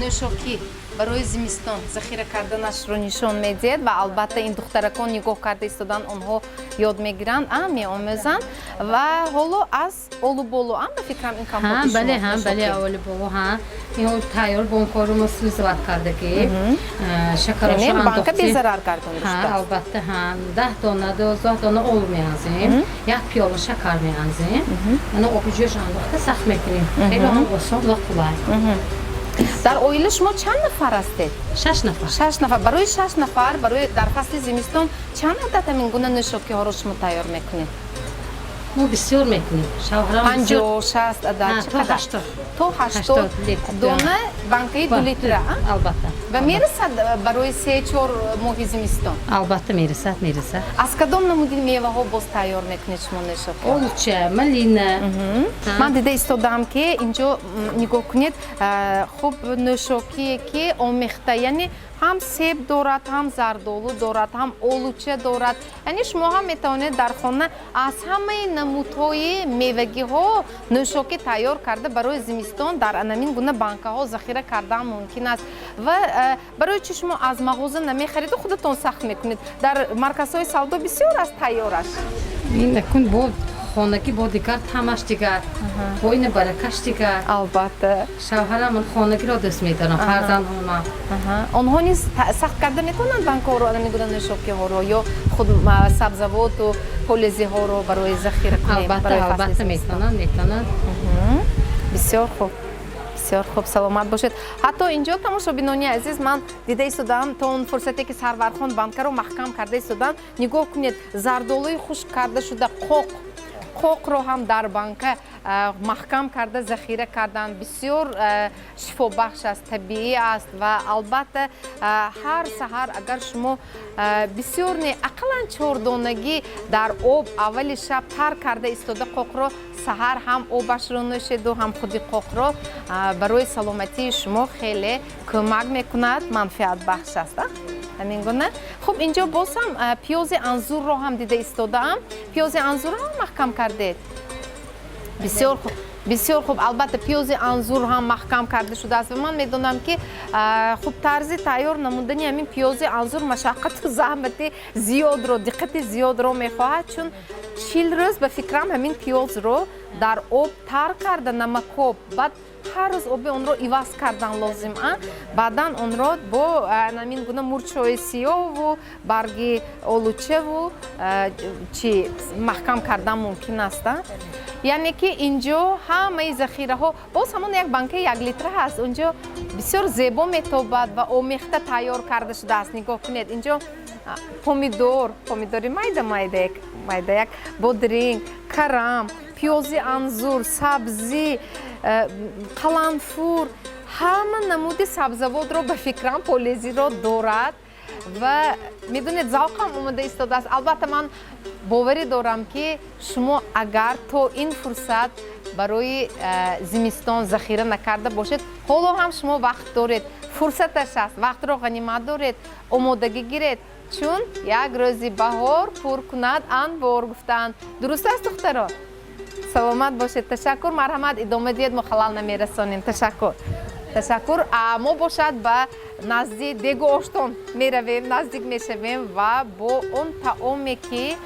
нӯшокӣ барои зимистон захира карданашро нишон медиҳед ва албатта ин духтаракон нигоҳ карда истодан, онҳо ёд мегиранд, меомӯзанд ва ҳоло аз олуболу ба фикрам ин компоти бале олуболу ин тайёр бонкору мо слизоват кардагӣ шакарошо банка безарар гардонид. албатта 10 дона 12 дона олу меазем, 1 пиёла шакар меазем, ана оби ҷӯш андохта сахт мекунем, хеле ҳам осон ва қулай. дар оила шумо чанд нафар ҳастед? 6 нафар. 6 нафар. Барои 6 нафар, барои дар фасли зимистон чанд адад ҳамин гуна нӯшокиҳоро шумо тайёр мекунед? мо бисёр мекунем. Шавҳарам 50-60 адад. То 80 дона банкаи 2 литра. Албатта. Ва мерасад барои 3-4 моҳи зимистон? Албатта мерасад. Аз кадом намуди меваҳо боз тайёр мекунед шумо нӯшокӣ? Олуча, малина. Ман дида истодаам ки инҷо нигоҳ кунед, хуб нӯшокие ки омехта, яъне ҳам себ дорад, ҳам зардолу дорад, ҳам олуча дорад. Яъне шумо ҳам метавонед дар хона аз ҳамаи намудҳои мевагиҳо нӯшокӣ тайёр карда барои зимистон дар анамин гуна банкаҳо захира кардан мумкин аст. Ва барои чи шумо аз мағоза намехариду худатон сахт мекунед? Дар марказҳои савдо бисёр аст тайёраш. ин накун бо хонагӣ бо дигар тамаш дигар, бо ин баракаш дигар. Албатта. Шавҳарам ман хонагиро дӯст медорам, фарзандҳоам. онҳо низ сахт карда метавонанд банкаҳоро, анамин гуна нӯшокиҳоро ё худ сабзавоту полезиҳоро барои захира кунем? Албатта метавонанд. бисёр хуб, саломат бошед. ҳатто инҷо тамошобинони азиз, ман дида истодаам то он фурсате ки Сарвархон банкаро маҳкам карда истодан, нигоҳ кунед, зардолуи хушк карда шуда қоқро ҳам дар банка маҳкам карда захира кардан бисёр шифобахш аст, табиӣ аст ва албатта ҳар саҳар агар шумо бисёр не ақаллан 4 донагӣ дар об аввали шаб тар карда истода қоқро, саҳар ҳам обашро нӯшеду ҳам худи қоқро барои саломатии шумо хеле кӯмак мекунад, манфиатбахш аст. ҳамин гуна. Хуб, инҷо боз ҳам пиёзи анзурро ҳам дида истодаам. Пиёзи анзурро ҳам маҳкам кардед? бисёр хуб. Албатта пиёзи анзур ҳам маҳкам карда шудааст ва ман медонам ки хуб тарзи тайёр намудани ҳамин пиёзи анзур машаққату заҳмати зиёдро, диққати зиёдро мехоҳад, чун 40 рӯз ба фикрам ҳамин пиёзро дар об тар карда, намакоб, баъд ҳар рӯз оби онро иваз кардан лозим а. Баъдан онро бо намин гуна мурчҳои сиёҳу барги олучаву чи маҳкам кардан мумкин аст. яъне ки инҷо ҳамаи захираҳо боз ҳамон як банкаи 1 литра ҳаст. онҷо бисёр зебо метобад ва омехта тайёр карда шудааст. нигоҳ кунед, инҷо помидори майда як бодринг, карам, пиёзи анзур, сабзӣ, қаланфур, ҳама намуди сабзавотро ба фикрам полезиро дорад ва медонед завқам омода истодааст. албатта ман боварӣ дорам ки шумо агар то ин фурсат барои зимистон захира накарда бошед, ҳоло ҳам шумо вақт доред, фурсаташ аст, вақтро ғанимат доред, омодагӣ гиред, чун як рӯзи баҳор пур кунад анбор гуфтанд. дуруст аст духтаро? саломат бошед. ташаккур, марҳамат, идома диҳед, мо халал намерасонем. ташаккур. мо бошад ба назди дегу оштон меравем, наздик мешавем ва бо он таоме ки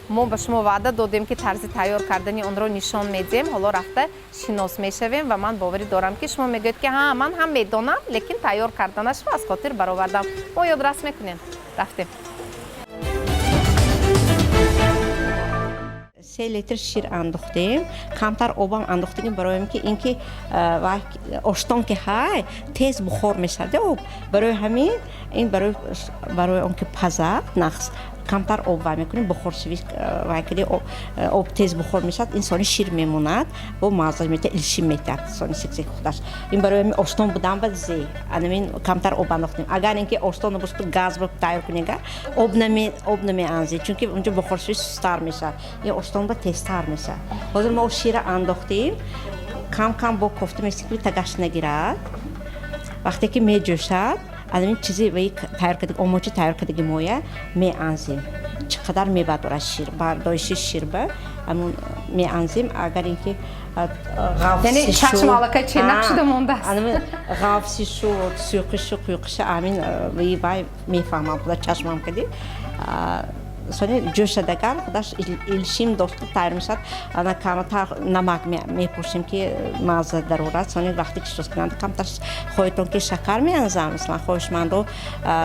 мо ба шумо ваъда додем ки тарзи тайёр кардани онро нишон медиҳем, ҳоло рафта шинос мешавем ва ман боварӣ дорам ки шумо мегӯед ки ман ҳам медонам, лекин тайёр карданашро аз хотир баровардам. мо ёдрас мекунем. рафтем. 3 لیتر شیر انداختیم کمتر آبم انداختیم برای اینکه آشتان که های تیز بخار میشه آب برای همین این برای اونکه پزه نقص کمتر آب وای میکنیم بخار شوی وای کردی آب تیز بخار میشه انسانی شیر میموند و مزه میده الشیم میده انسانی سکسی خودش این برای همین آشتان بودن بعد زی همین کمتر آب انداختیم اگر اینکه آشتان باشه تو گاز رو تیار کنیم آب نمیانزی چون که اونجا بخار شوی سوستر میشه این آشتان با تیزتر میشه حاضر ما شیر انداختیم کم کم با کوفته میسیکلی تگاش نگیرد وقتی که میجوشد این چیزی وی تیار کردیم اوموچی تیار کردیم مویه میانزیم چقدر میبادر شیر برداشت شیر به همون میانزیم اگر اینکه یعنی چشم علاقه چه نقشه مونده است همین غافسی شو سوقش قیقش همین وی وای میفهمم خدا چشمم کردی سونی جوش دگر خودش الشیم داشت تیار میشد انا کمتر نمک میپوشیم که مزه ضرورت سونی وقتی که چیز کنند کمتر خودتون که شکر میانزم مثلا خوش من رو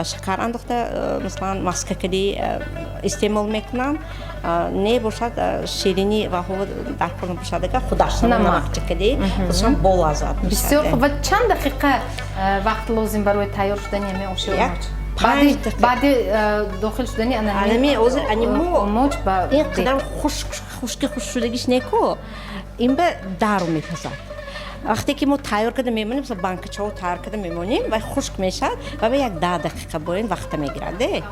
شکر انداخته مثلا ماسک کدی استعمال میکنم نه باشد شیرینی و هو در کنم باشد دگر خودش نمک چکدی خودشم بول آزاد بسیار خوب و چند دقیقه وقت لازم برای تیار شدن یمی آش بعد داخل شدنی انمی اوزر انیمو اینقدر خشک شدگیش نکو این به درو میپزد وقتی که ما تیار کرده میمونیم مثلا بانکچه‌ها تیار کرده میمونیم و خشک میشد و به یک 10 دقیقه باید وقت میگیرده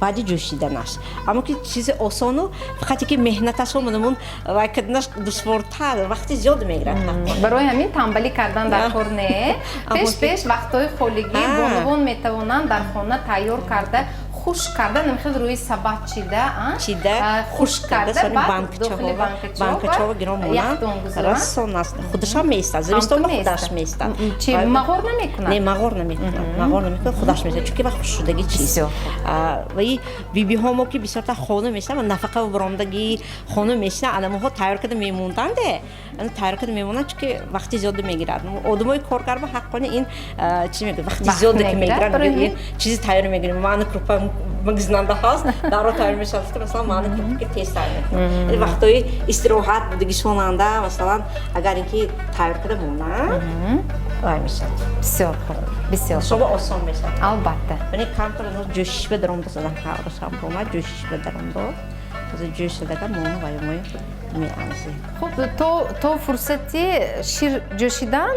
بعدی جوشیدنش اما که چیز آسانو فقط که مهنتش رو منمون و کردنش دشوارتر وقتی زیاد میگیرد برای همین تنبلی کردن در کار نه پیش وقتای خولگی بانوان میتوانند در خانه تیار کرده خشک کرده نمیخواد روی سبد چیده خشک کرده بعد داخل بانکچه‌ها گرام رسون است خودش هم میسته زمستون خودش میسته چی مغور نمیکنه نه مغور نمیکنه خودش میسته چون که وقت شدگی چیز و بیبی ها ما که بسیار تا خانه میشن و نفقه و برامدگی خانه میشن آدم‌ها تیار کرده میموندن ده تیار کرده میمونن چون که وقتی زیاد میگیرد آدمای کارگر به حقانه این چی میگه وقتی زیاد که میگیرن چیزی تیار میگیریم من کروپا مگزننده هست دارو تیار میشه مثلا من کروپا که تیز تیار میکنه وقتی استراحت بودگی شوننده مثلا اگر اینکه تیار کرده مونن وای میشه بسیار خوب بسیار شما آسان میشه البته یعنی کم کنه جوشش بدرم بزنم کارشم روما جوشش بدرم دو از جوش دادم مون وای میانزی خب تو فرصتی شیر جوشیدن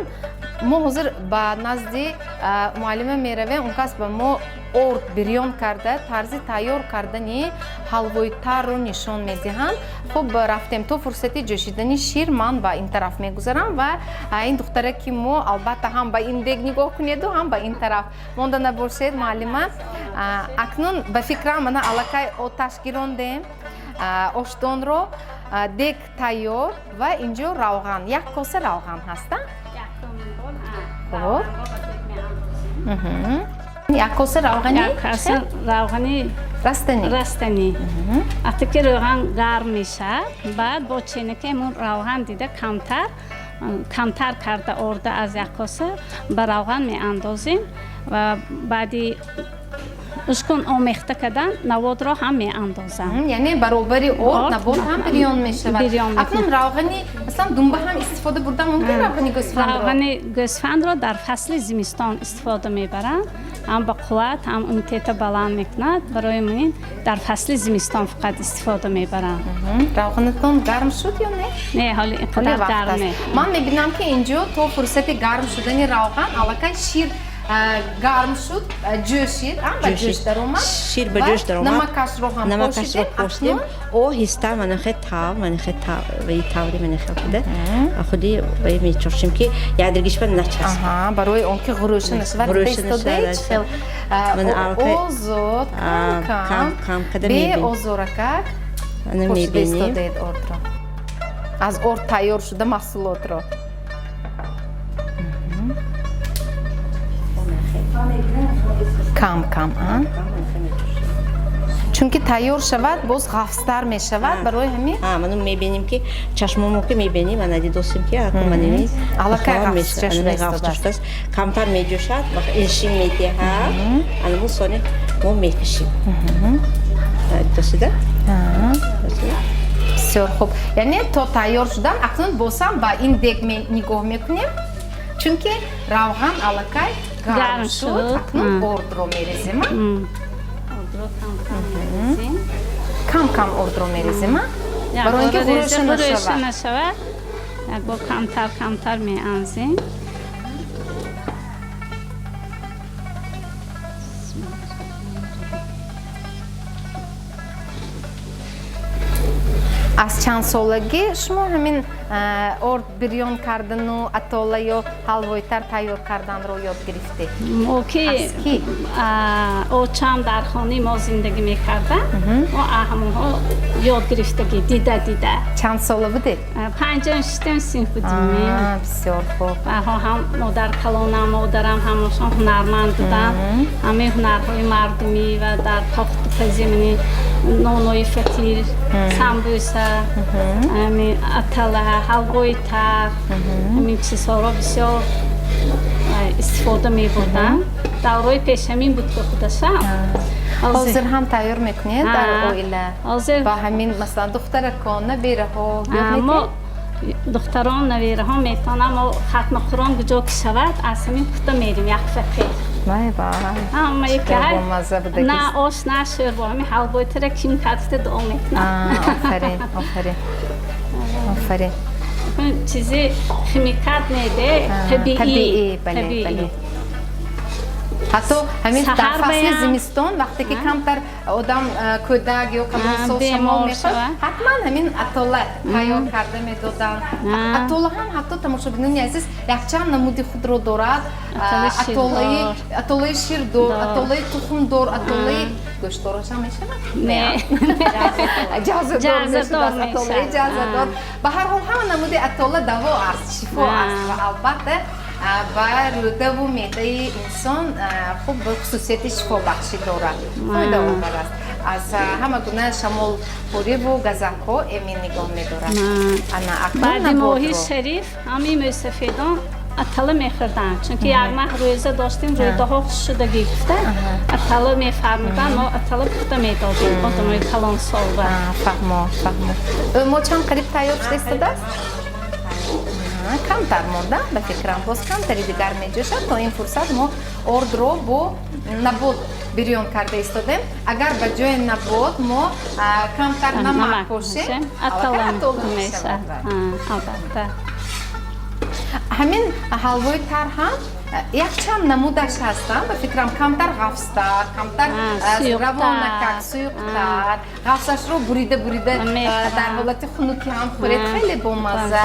ما حاضر با نزدی معلم میرویم اون کس به ما ارد بریان کرده طرز تیار کردنی حلوای تر رو نشان میدهند خب رفتیم تو فرصتی جوشیدنی شیر من با این طرف میگذارم و این دختره که ما البته هم با این دیگ نگاه کنید و هم با این طرف مونده نباشید معلمه اکنون به فکرم من علاقه آتش گیراندیم آشتان رو دیگ تیار و اینجا روغن یک کاسه روغن هستن خب یک کاسه روغنی رستنی وقتی که روغن گرم میشه بعد با چینکمون روغن دیده کمتر کرده ارده از یک کاسه به روغن می اندازیم و بعدی اشکون آمیخته کردن نواد را هم می اندازم یعنی برابری نواد هم بریان می شود اکنون روغنی مثلا دنبه هم استفاده بردن ممکن روغنی گوسفند را در فصل زمستان استفاده می برند هم با قوت هم امتیت بلند میکند برای من در فصل زمستان فقط استفاده می برند روغنتون گرم شد یا نه؟ نه حالی اینقدر گرمه من میبینم که اینجا تو فرصت گرم شدن روغن علاقه شیر گرم شد جوشید هم به جوش در اومد شیر به جوش در اومد نمکش رو هم پوشیدیم او هسته من خیلی وی تاوری من خیلی خودی وی میچوشیم که یادرگیش من نچست برای اون که غروش نشود دستوده من اوزود کم بی اوزورکک خوش دستوده ارد از ارد تیار شده محصولات رو کم چون که تیار شود باز غفستر می شود برای همین منو میبینیم که چشممو که میبینیم من دیدوسیم که اکو من نیز علاقه غفستر کمتر میجوشد و ایشی میده الان سونی ما میکشیم دوسیده بسیار خوب. یعنی تا تیار شدن اکنون بازم با این دیگ نگاه میکنیم چونکه روغن الکی گرم شد. اکنون ارد رو میریزیم. کم کم ارد رو میریزیم برای اینکه غروش نشود. یک بار کمتر میانزیم. از چند سالگی شما همین ارد بریون کردن و اتوله یا حلوای تر تیار کردن رو یاد گرفته؟ او چند در خانه ما زندگی میکردن و همونها یاد گرفتگی دیده چند ساله بوده؟ 5-6 صنف بودیم. بسیار خوب. هم مادر کلانم مادرم همشون هنرمند بودن. همه هنرهای مردمی و در پخت پزیمنی نونوی فطیر، سمبوسه، اتله، حلوای تر، همین چیزها را بسیار استفاده می بودن. دورای پیش همین بود که خودشم. حاضر هم تیار میکنید در اویله؟ با همین مثلا دختر کانه بیره ها ما دختران نویره ها میتونم ما ختم قرآن کجا که شود از همین پخته میریم یک فقیر. اما یکی نه آش نه شوربا همین حلوای تر کیم کدسته دعا میکنم. آفرین. چیزی خمیکات نیده طبیعی. حتی همین در فصل زمستان وقتی که کمتر آدم کودک یا کدوم شمال میخواد حتما همین اتوله تیار کرده میدادن. اتوله هم حتی تماشاگران عزیز یک چند نمودی خود رو دارد. اتوله شیر دار، اتوله تخم دار، اتوله گوشت دارش هم میشه؟ نه. جازه دار میشه. اتوله جازه دار. به هر حال همه نمودی اتوله دوا است، شفا است و البته و روده و معده انسان خوب به خصوصیت شفا بخشی دارد. فایده آور است. از همه گونه شمال خوری و گزک ها امین نگاه می‌دارد. بعد ماهی شریف همین مسافران اتله می‌خوردن چون یک ماه روزه داشتیم روده ها شدگی گفته اتله می‌فرمودن ما اتله پخته می‌دادیم آدمای کلان سال و فهمو. ما چند قریب تیار شده است؟ کمتر مونده به فکرم باز کمتری دیگر میجوشد. تا این فرصت ما ارد رو با نبود بریون کرده ایستادیم. اگر به جای نبود ما کمتر نمک پوشیم اتله میشه. همین حلوای تر هم یک چند نمودش هستن به فکرم کمتر غفصتر، کمتر روانکک، سویقتر. غفصش رو بریده در حالت خنوکی هم خورید خیلی بامزه.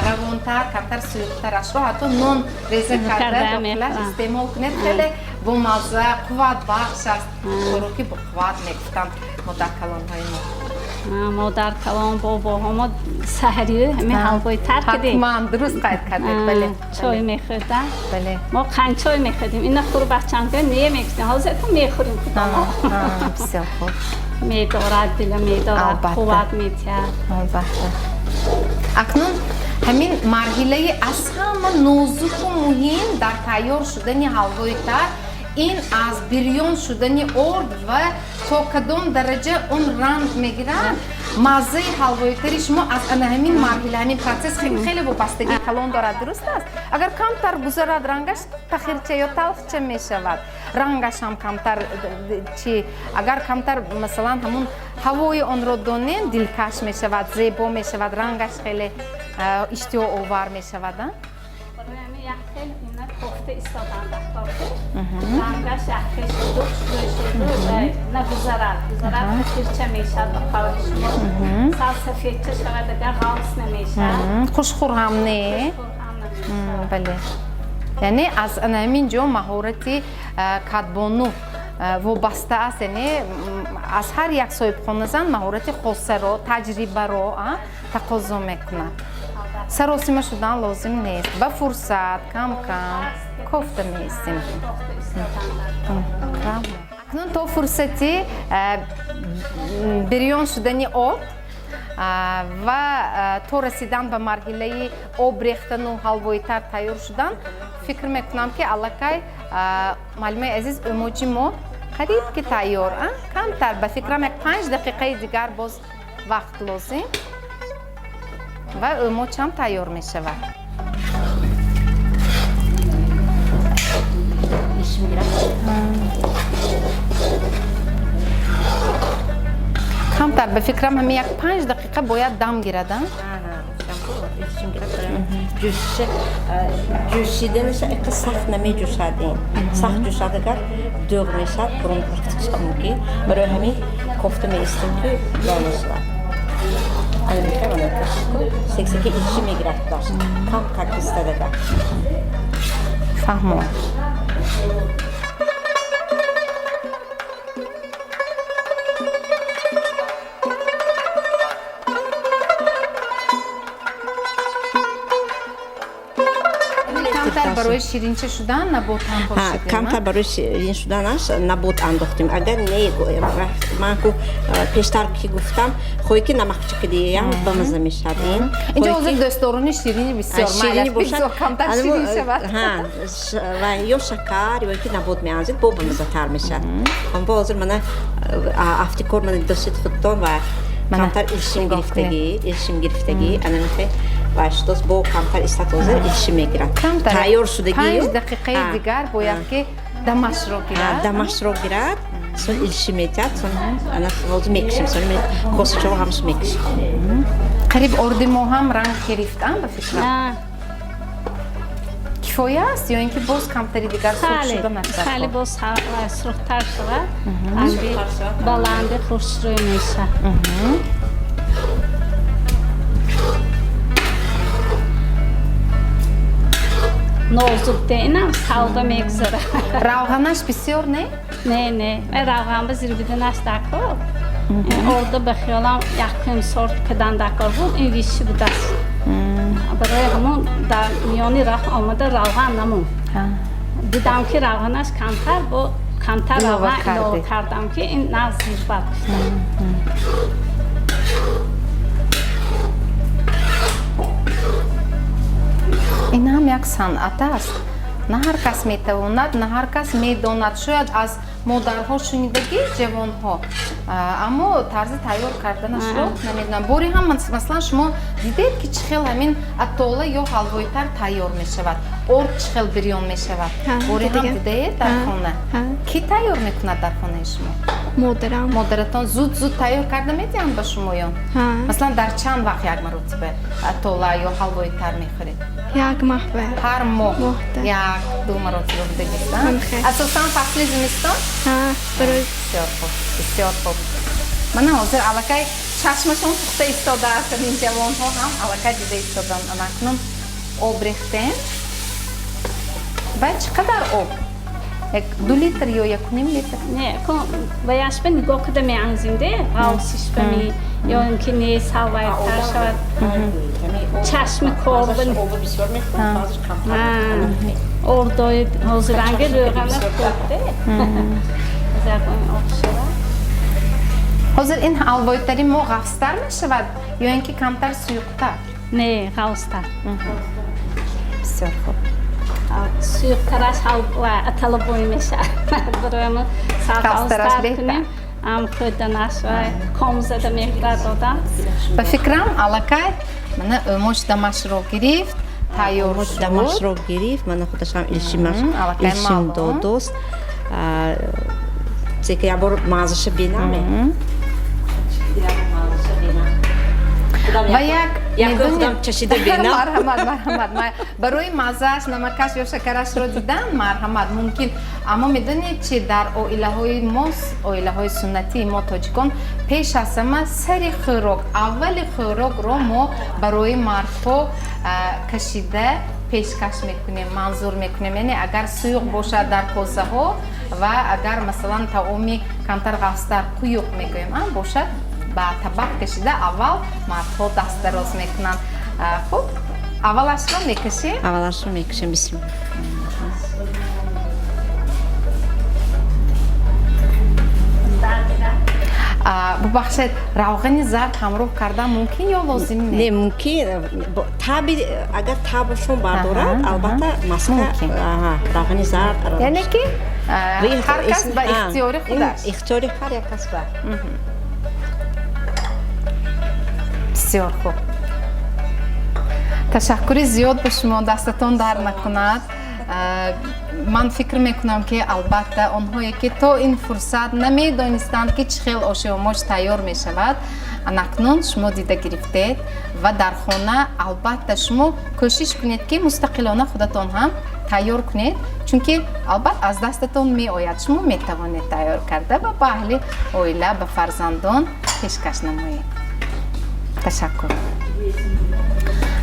روانتر، کمتر سویقترش رو حتی نون ریزه کرده داخلش استعمال کنید خیلی بامزه، قوت بخش است. خوراکی با قوت میگفتن مادر کلان های ما. مادر کلان بابا ما سحری همین حلوای تر کردیم. حتما درست قید کردید. بله. چای میخوردن. بله. ما قند چای میخوردیم. این خور بچه‌ها نمی‌کنیم. حاضر تو میخوریم کدام. بسیار خوب. میدارد دل میدارد قوت میتید. البته. اکنون همین مرحله از همه نازک و مهم در تیار شدن حلوای تر این از بریون شدن ارد و تا کدام درجه اون رنگ میگیرن مزه حلوای تری شما از همین مرحله همین پروسس خیلی وابستگی کلان دارد. درست است؟ اگر کمتر گذرد رنگش تخیرچه یا تلخچه میشود. رنگش هم کمتر چی اگر کمتر مثلا همون هوای آن را دانین دلکش میشود، زیبا میشود، رنگش خیلی اشتها آور میشود. کوفته ایستادن رنگش یخی شده نگذرد خیرچه میشد به قول شما سال سفیدچه شود اگر غاص نمیشد خوشخور هم نه. بله. یعنی از همین جو مهارتی کدبانو وابسته است. یعنی از هر یک صاحبخانه زن مهارت خاصه را تجربه را تقاضا میکند. سراسیمه شدن لازم نیست. با فرصت کم کوفته میستیم. اکنون تا فرصتی بریون شدن آب و تا رسیدن به مرحله آب ریختن و حلوای تر تیار شدن فکر میکنم که الکی معلومه عزیز اموجی ما قریب که تیار کمتر به فکرم یک 5 دقیقه دیگر باز вақт лозим ва умочам тайёр мешавад. камтар ба фикрам ҳами як 5 дақиқа бояд дам гирада. Jӯшиданаш иқа сахт намеҷӯшад. Сахт ҷӯшадагар дуғ мешад, бурун вақтишам ки барои ҳамин кофта меистем ки донашад. Алимка вана кашко сексеки иши мегирад дашт. Кам как истадагар. Фаҳмон. барои ширинча шудан набот андохтем. Камтар барои ширин шуданаш набот андохтем. Агар не ман ку пештар ки гуфтам хоҳӣ ки намақчи кидиям ба маза мешад. Инҷо ҳозир дӯстдорони ширини бисёр майл бисёр камтар ширин шавад. Ва ё шакар ё ки набот меанзид бо ба мазатар мешад. Аммо ҳозир мана афтикор мана дӯсит футтон ва камтар илшим гирифтагӣ анамихе ва штос бо камтар истат ҳозир илшим мегирад. Тайёр шудагӣ 5 дақиқаи дигар бояд ки дамашро гирад. Дамашро гирад. Сон илшим метад. Сон ана ҳозир мекишем. Сон косачаро ҳамш мекишем. қариб орди мо ҳам ранг гирифтан ба фикрам. Кифоя аст ё ин ки боз камтари дигар сурх шуда мешавад? خیلی باز سرختر شود. ҳамби баланди хушрӯй мешавад. نازک‌ترینم سودا میگذاره. равғанаш бисёр не? نه равған ба зирбидинаш дакор. орда به خیالم یکم سورت کدن دکار بود این ویشی بود است. برای همون در میانی راه آمده равған نمون. دیدم که равғанаш کمتر بود کمتر равған ilova کردم که این نه زیربت ин ҳам як санъат аст. На ҳар кас метавонад, на ҳар кас медонад. Шояд аз модарҳо шунидагӣ ҷавонҳо, аммо тарзи тайёр карданашро намедонам. Бори ҳам масалан шумо дидед ки чӣ хел ҳамин атола ё ҳалвоитар тайёр мешавад, орд чӣ хел бирён мешавад. Бори ҳам дидед дар хона? Ки тайёр мекунад дар хонаи шумо? مادرم. مادرتان زود تیار کرده میدین با شمایان؟ مثلا در چند وقت یک مرتبه اتولا یا حلوای تر میخورید؟ یک ماه هر ماه یک دو مرتبه بگیرید. اساسا فصل زمستان؟ برای بسیار خوب بسیار خوب. من حاضر علاقه چشمشون پخته ایستاده است این جوان ها هم علاقه دیده ایستادن. اکنون آب ریختیم. و چقدر آب؟ 2 لیتر یا 1.5 لیتر؟ نه کن باید به نگاه کده میانزینده آسیش بمی یا اینکه نیست هوای تر شود چشم کاربن اردای حاضرنگ روغن خورده زبان آب شود. حاضر این حلوایتری ما غفستر میشود یا اینکه کمتر سیوقتر؟ نه غفستر. بسیار خوب. سوخترش طلبوی میشه برای ما سرخاستر کنیم ام خودنش و کام زده میگرد دادم به فکرم علاقه من مش دمش رو گرفت تایور شد دمش رو گرفت من خودش هم ایشیم دادوست چه یه بار مازش بینامه و یک خودم چشیده بینم مرحمت برای مزهش نمکش یا شکرش رو دیدن مرحمت ممکن اما میدونید چه در عائله های ما عائله های سنتی ما تاجیکان پیش از همه سری خوراک اول خوراک رو ما برای مردها کشیده پیشکش میکنیم منظور میکنیم یعنی اگر سویق باشد در کوزه ها و اگر مثلا طعامی کمتر غفستر قیوق میگویم باشد با طبق کشیده اول مردها دست دراز میکنن. خب اولش رو میکشیم؟ اولش رو میکشیم بسم الله. ببخشید روغن زرد همراه کردن ممکن یا لازم نیست؟ نه ممکن تابی اگر تابشون بردارد البته مثلا روغن زرد یعنی که هر کس با اختیار خودش اختیار هر یک کس با بسیار خوب. تشکر زیاد به شما، دستتون در نکند. من فکر میکنم که البته آنهایی که تا این فرصت نمیدانستند که چه خیلی آش و ماش تیار می شود، اکنون شما دیده گرفتید و در خانه البته شما کوشش کنید که مستقلانه خودتان هم تیار کنید، چون که البته از دستتون می آید، شما می توانید تیار کرده و به اهل عائله به فرزندان پیشکش نمایید. تشکر.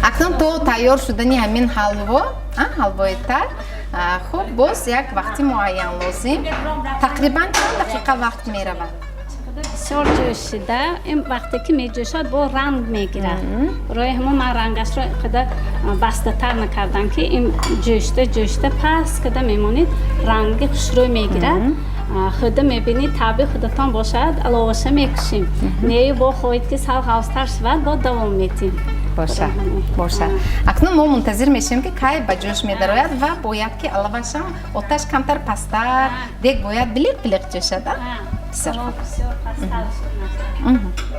اکنون تو تیار شدنی همین حلوای تر، خب باز یک وقتی معین لازم، تقریبا چند دقیقه وقت می رود؟ بسیار جوشیده. این وقتی که می جوشد با رنگ می گیرد. برای همون من رنگش را خدا بسته تر نکردم که این جوشته پس کده میمونید رنگ خوشروی می گیرد. خود میبینید طبع خودتان باشد علاوه میکشیم. نیه با خواهید که سال خواستر شود با دوام میتیم. باشه. اکنون ما منتظر میشیم که کای به جوش میدراید و باید که علاوه‌اش هم آتش کمتر پستر، دیگه باید بلیق جوشد. بسیار پستر شد.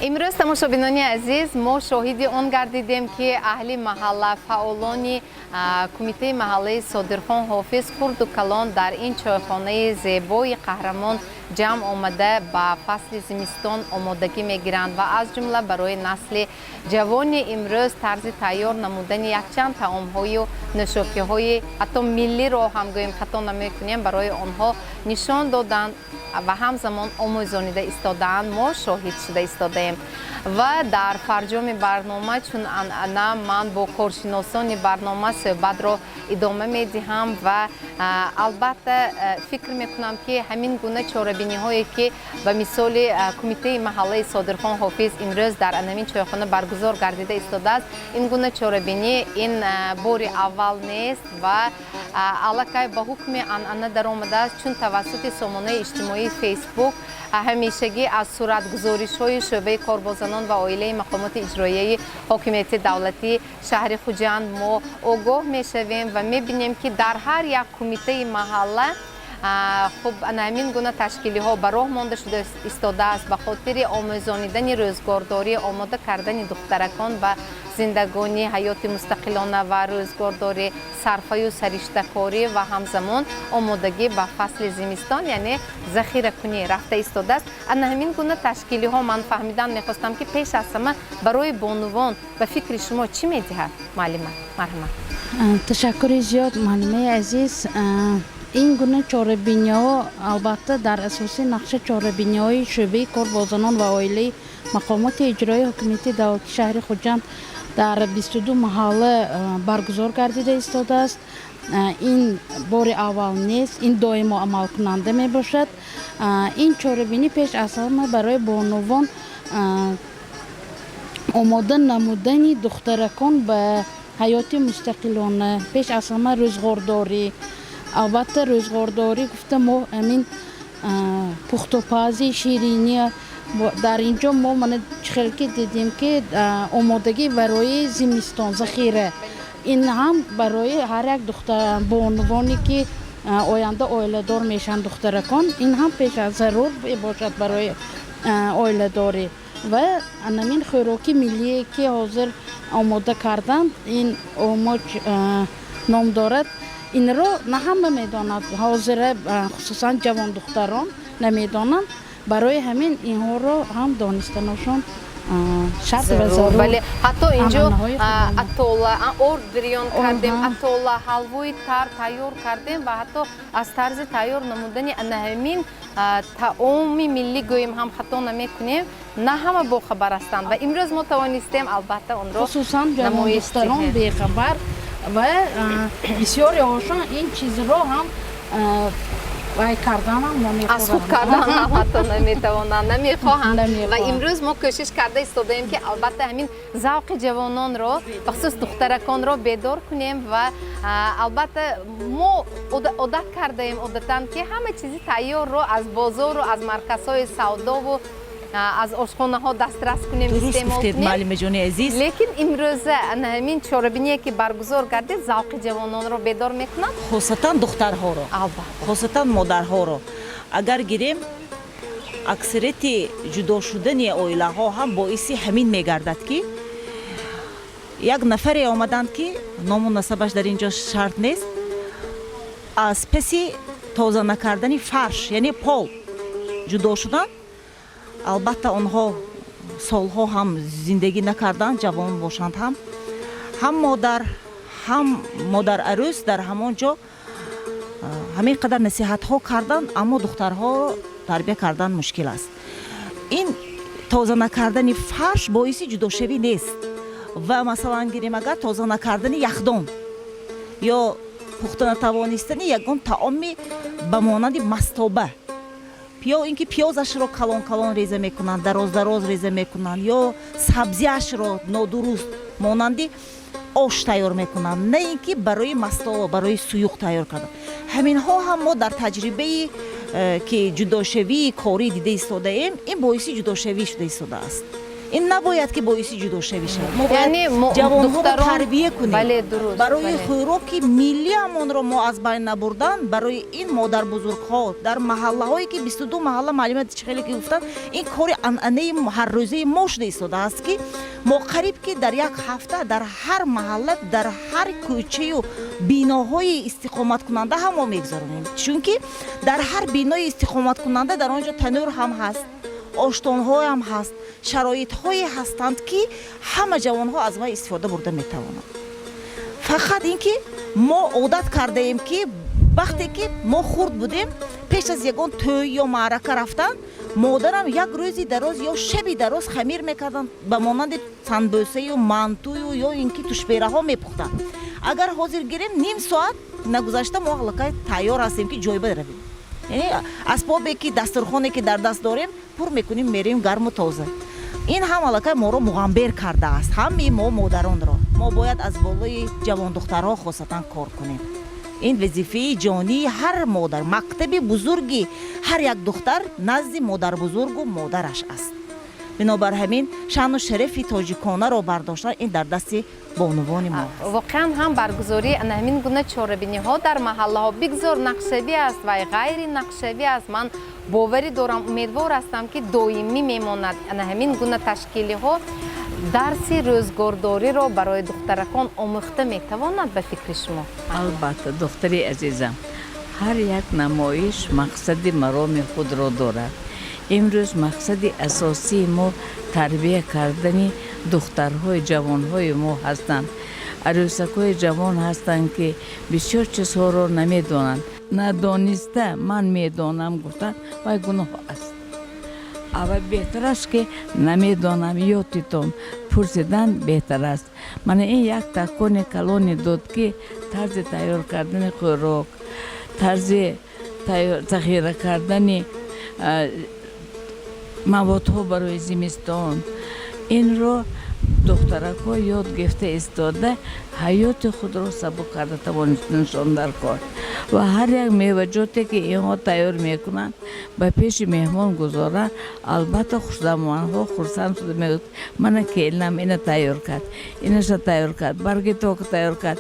امروز تماشابینان عزیز ما شاهدی آن گردیدیم که اهل محله فعالان کمیته محله صادرخان حافظ خرد و کلان در این چایخانه زیبای قهرمان جمع آمده به فصل زمستان آمادگی میگیرند و از جمله برای نسل جوان امروز طرز تیار نمودن یک چند طعام‌های و نوشاکی‌های حتی ملی را هم گوییم خطا نمی‌کنیم برای آنها نشان دادند و همزمان آموزانیده ایستادند. ما شاهد شده ایستادیم و در فرجام برنامه چون من با کارشناسان برنامه صحبت را ادامه میدهم و البته فکر میکنم که همین گونه چاره‌بینی هایی که به مثال کمیته محله صادرخان حافظ امروز در همین چایخانه برگزار گردیده ایستاده است، این گونه چاره‌بینی این بار اول نیست و الکی به حکم عنعنه در آمده است، چون توسط سامانه اجتماعی فیسبوک همیشگی از صورتگذاری‌های شعبه کاربازان و عائله مقامات اجرایی حاکمیت دولتی شهر خوجند ما آگاه میشویم و میبینیم که در هر یک کمیته محله خب همین گونه تشکیلی ها به راه مانده شده ایستاده است به خاطر آموزانیدن روزگارداری، آماده کردن دخترکان به زندگانی حیات مستقلانه و روزگارداری، صرفه و سرشته کاری و همزمان آمادگی به فصل زمستان یعنی ذخیره کنی رفته ایستاده است. همین گونه تشکیلی ها من فهمیدن میخواستم که پیش از همه برای بانوان به فکر شما چی میدهد معلمه؟ مرحمت. تشکر زیاد معلمه عزیز. این گونه چاره‌بینی ها البته در اساس نقشه چاره‌بینی های شعبه کاربازان و عائله مقامات اجرایی حاکمیت دولتی شهر خوجند در 22 محله برگزار گردیده ایستاده است. این بار اول نیست، این دائما عمل کننده می باشد. این چاره‌بینی پیش از همه برای بانوان آماده نمودن دخترکان به حیات مستقلانه، پیش از همه روزگارداری. البته روزگارداری گفته ما همین پختوپزی شیرینی در اینجا ما من خیلی دیدیم که آمادگی برای زمستان ذخیره، این هم برای هر یک دختر بانوانی که آینده عائله دار میشن دخترکان، این هم پیش از ضرور باشد برای عائله داری. و همین خوراکی ملی که حاضر آماده کردن این اوماج نام دارد، این را نه همه میداند، حاضر خصوصا جوان دختران نمیدانند، برای همین اینها را هم دانستنشان شرط و ضرور. ولی حتی اینجا اتولا اوردریون کردیم، اتولا حلوای تر تیار کردیم و حتی از طرز تیار نمودن همین طعام ملی گوییم هم خطا نمیکنیم، نه همه با خبر هستند و امروز ما توانستیم البته اون را خصوصا جوان دختران بیخبر و بسیاری هاشون این چیز را هم ای کردنم نمیخورم. از خود کردن هم حتی نمیتوانند نمیخواهند و نمیخواهند. امروز ما کوشش کرده ایستادیم که البته همین ذوق جوانان رو بخصوص دخترکان رو بیدار کنیم و البته ما عادت کرده ایم عادتاً که همه چیزی تیار رو از بازار و از مرکزهای سودا و از آشخانه ها دسترس کنیم درست استعمال گفتید کنیم. معلم جان عزیز. لیکن امروزه همین چهاربینی که برگزار کرده ذوق جوانان رو بیدار میکنند. خاصتا دخترها رو، خاصتا مادرها رو اگر گیریم اکثریت جدا شدن اویله ها هم باعث همین میگردد که یک نفری آمدند که نام و نسبش در اینجا شرط نیست، از پسی تازه نکردن فرش یعنی پول جدا شدن. البته آنها سالها هم زندگی نکردند، جوان باشند هم مادر عروس در همانجا همین قدر نصیحت ها کردند، اما دخترها رو تربیت کردن مشکل است. این تازه نکردن فرش باعث جداشوی نیست و مثلا گیریم اگر تازه نکردن یخدان یا پخته نتوانستن یگان طعامی به مانند مستابه یا اینکه پیازش رو کلان کلان ریزه میکنند، دراز ریزه میکنند یا سبزیش رو نادرست مانند آش تیار میکنند، نه اینکه برای مستابه برای سویوق تیار کردن. همین ها هم ما در تجربه که جداشوی کاری دیده ایستاده ایم، این باعث جداشوی شده ایستاده است. این نباید که باعث جداشوی شود. ما باید جوانها رو تربیت کنیم. بله درست. برای خوراک ملی همون رو ما از بین نبردن، برای این مادر بزرگها در محله هایی که 22 محله معلومات چخیلی که گفتن، این کاری انعنه هر روزه ما شده ایستاده است که ما قریب که در یک هفته در هر محله در هر کوچه و بیناهای استقامت کننده هم ما میگذاریم، چون که در هر بینای استقامت کننده در آنجا تنور هم هست، آشتان‌های هم هست، شرایط‌هایی هستند که همه جوان‌ها از ما استفاده برده می‌توانند. فقط اینکه ما عادت کرده ایم که وقتی که ما خرد بودیم پیش از یگان توی یا معرکه رفتن، مادرم یک روزی دراز یا شبی دراز خمیر میکردن به مانند سنبوسه و مانتو یا اینکه توشبیره ها میپختن. اگر حاضر گیریم نیم ساعت نگذشته ما حلقه تیار هستیم که جای برویم. یعنی اسبابی که دسترخوانی که در دست داریم پر میکنیم میریم گرم و تازه. این هم علاقه ما رو مغمبر کرده است، همه ما مادران را. ما باید از بالای جوان دخترها خاصتا کار کنیم. این وظیفه جانی هر مادر، مکتب بزرگی هر یک دختر نزد مادر بزرگ و مادرش است. بنابر همین شأن و شرف تاجیکانه را برداشتن این در دست بانوان ما. واقعا هم برگزاری همین گونه چهاربینی ها در محله ها بگذار نقشه‌بی است و غیر نقشه‌بی است. من باوری دارم، امیدوار هستم که دائمی میماند همین گونه تشکیلی ها درس روزگارداری را برای دخترکان آموخته میتواند به فکر شما؟ البته دختری عزیزم، هر یک نمایش مقصد مرام خود را دارد. امروز مقصد اساسی ما تربیت کردن دخترهای جوانهای ما هستند. عروسک‌های جوان هستند که بسیار چیزها را نمیدانند. ندانسته من میدانم گفتن و گناه است. اول بهتر است که نمیدانم یادتون پرسیدن بهتر است. من این یک تکون کلانی داد که طرز تیار کردن خوراک، طرز ذخیره کردن موادها برای زمستان، این رو دخترک‌ها یاد گرفته ایستاده حیات خود را سبک کرده توانستنشان در کار و هر یک میوه‌جاتی که اینها تیار میکنند به پیش مهمان گذارن. البته خوش‌زمان‌ها خرسند شده میگوید من کیلنم اینو تیار کرد، اینش تیار کرد، برگ تاک تیار کرد،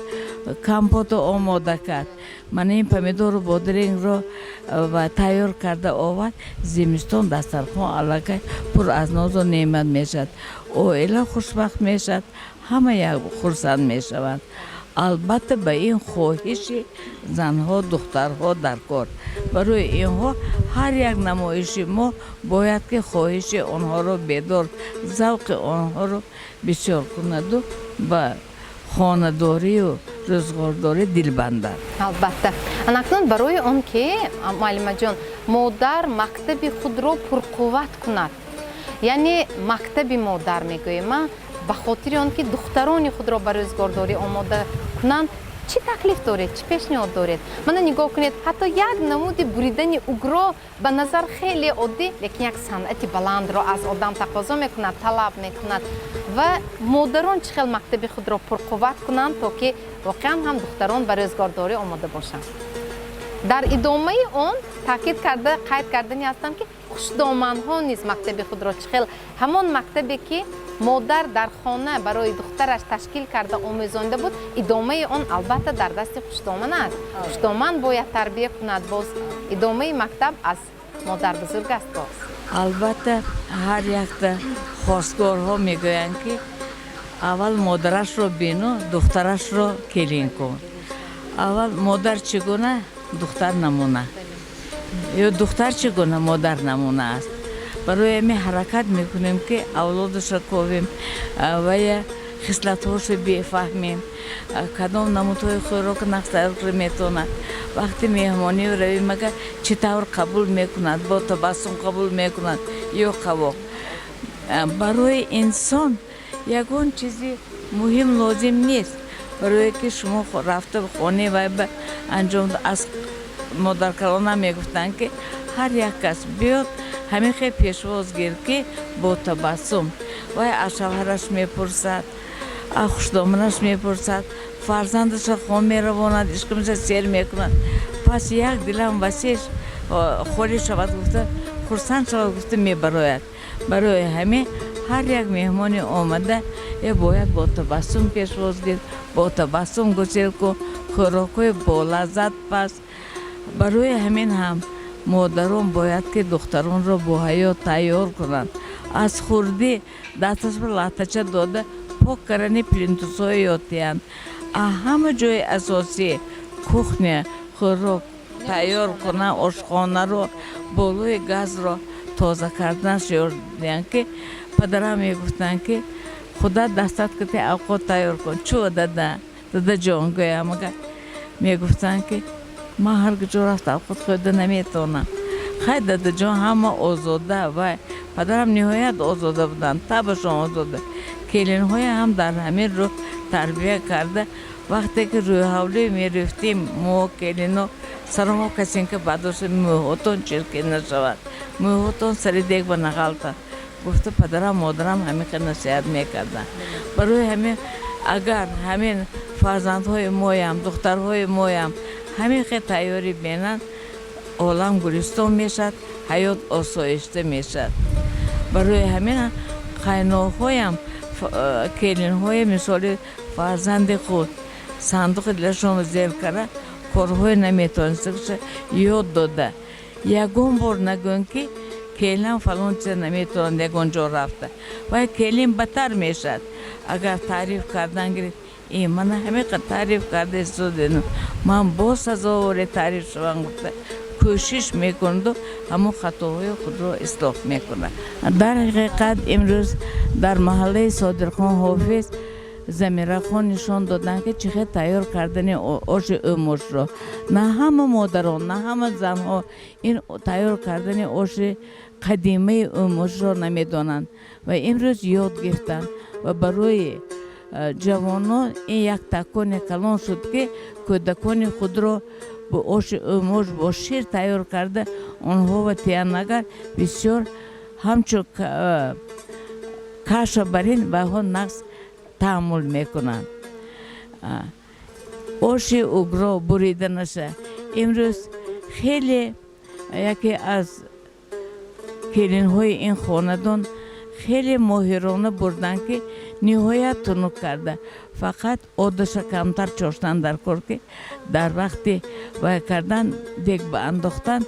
کمپوت آماده کرد، من این پمیدور و بادرنگ را و تیار کرده آورد. زمستان دسترخوان علاقه پر از ناز و نعمت میشد، اویلا خوشبخت میشد، همه یک خرسند میشوند. البته به این خواهش زنها دخترها در کار. برای اینها هر یک نمایش ما باید که خواهش آنها را بیدار، ذوق آنها را بسیار کند و به خانه‌داری و روزگارداری دل بندد. البته اکنون برای آن که معلمه جان مادر مکتب خود را پرقوت کند، یعنی مکتب مادر میگویم، به خاطر آن که دختران خود را به روزگارداری آماده کنند، چی تکلیف دارید چی پیشنهاد دارید من نگاه کنید حتی یک نمود بریدن اوگرو به نظر خیلی عادی لیکن یک صنعت بلند را از آدم تقاضا میکند طلب میکند و مادران چقدر مکتب خود را پرقوت کنند تا که واقعا هم دختران برای روزگارداری آماده باشند در ادامه اون تاکید کرده قید کردنی هستم که خوشدامنها نیز مکتب خود را چخیل همان مکتبی که مادر در خانه برای دخترش تشکیل کرده آموزانده بود ادامه اون البته در دست خوشدامن است خوشدامن باید تربیه کند باز ادامه مکتب از مادر بزرگ است باز البته هر یک خواستگارها میگویند که اول مادرش رو بینو دخترش رو کلین کن اول مادر چگونه دختر نمونه یا دختر چگونه مادر نمونه است برای همین حرکت میکنیم که اولادش را کوبیم و یا خصلت‌هاش بفهمیم کدام نمودهای خوراک نقص میتونه وقتی مهمانی رویم مگر چطور قبول میکند با تبسم قبول میکند یا قبول برای انسان یگان چیزی مهم لازم نیست برای که شما رفته خانه و به انجام از مادر کلان میگفتن که هر یک کس بیاد همین خیلی پیشواز گیر که با تبسم و از شوهرش میپرسد از خوشدامنش میپرسد فرزندش را خون میرواند عشقش سیر میکند پس یک دلم وسیش خوری شود گفته خرسند شود گفته میبراید برای همین هر یک مهمان آمده باید با تبسم پیشواز گیر با تبسم گسیل کن خوراکای با لذت پس برای همین هم مادران باید که دختران را با حیا تیار کنند از خوردی دستش پر لاتچه داده پاک کردن پلینتوس‌های یادیان همه جای اساسی کخنه خوراک تیار کنند آشخانه رو بالای گاز رو تازه کردنش یادیان که پدرم میگفتن که خدا دستت که اوقات تیار کن چو داده جان گویا مگر میگفتن که ما هر کجا رفت اوقات خود نمیتونم خیلی داده جان همه آزاده و پدرم نهایت آزاده بودن تبشون آزاده کلین های هم در همین رو تربیه کرده وقتی که روی حوله میرفتیم مو کلینو سرمو کسین که بعدش موهاتون چرکی نشود موهاتون سری دیگ با نغلطن گفته پدرم مادرم همین که نصیحت میکردن برای همین اگر همین فرزندهای مویم دخترهای مویم همین که تیاری بینن عالم گلستان میشد حیات آسایشته میشد برای همین خیناهایم کلینهای مثال فرزند خود صندوق دلشون زیر کرده کارهای نمیتونسته یاد داده یکون بار نگون که کلین فلان چیز نمیتونه یکون جا رفته و کلین بدتر میشد اگر تعریف کردن گرید این من همه که تعریف کرده استودنو من با سزاوار تعریف شوان گفته کوشش میکند و همون خطاهای خود را اصلاح میکنه در حقیقت امروز در محله صادرخان حافظ زمیره خان نشان دادن که چقدر تیار کردن آش اموش را نه همه مادران نه همه زنها این تیار کردن آش قدیمه اموش را نمیدانند و امروز یاد گرفتن و برای جوانان این یک تکان کلان شد که کودکان خود را با آش اموش با شیر تیار کرده آنها و تیانگر بسیار همچون کاش برین و ها نقص تحمل میکنند آش اوگرا بریده نشه امروز خیلی یکی از کلین های این خاندان خیلی ماهرانه بردن که نهایت تنک کرده فقط آدش کمتر چاشتن در کار که در وقتی وای کردن دیگ به انداختن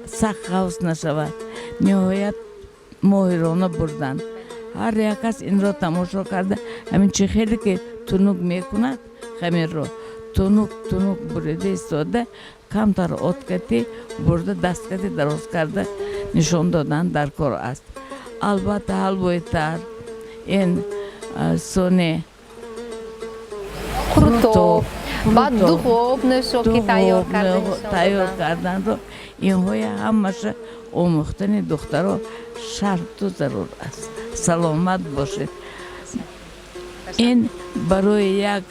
سخت غوص نشود نهایت ماهرانه بردن هر یک کس این را تماشا کرده همین چه خیلی که تنک میکند همین را تنک بریده ایستاده کمتر آد کتی برده دست کتی دراز کرده نشان دادن در کار است البته حلوای تر این سونه قرطو بعد دوغوب نشوکی تیار کردن رو این های همشه آموختن دخترها شرط و ضرور است سلامت باشه این برای یک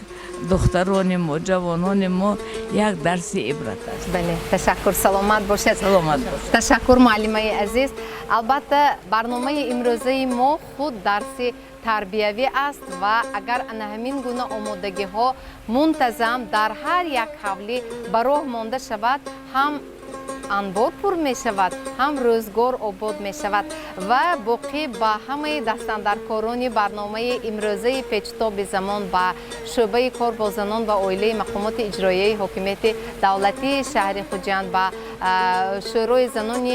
духтарони мо, ҷавонони мо як дарси ибрат аст. бале ташаккур саломат бошед. Саломат бошед. ташаккур муаллимаи азиз. албатта барномаи имрӯзаи мо худ дарси тарбиявӣ аст ва агар ана ҳамин гуна омодагиҳо мунтазам дар ҳар як ҳавлӣ ба роҳ монда шавад, ҳам анбор пур мешавад, ҳам рӯзгор обод мешавад ва боқӣ ба ҳамаи дастандаркорони барномаи имрӯзаи печтоби замон ба шӯъбаи кор бо занон ва оилаи мақомоти иҷроияи ҳокимияти давлатии шаҳри Хуҷанд, ба шӯрои занони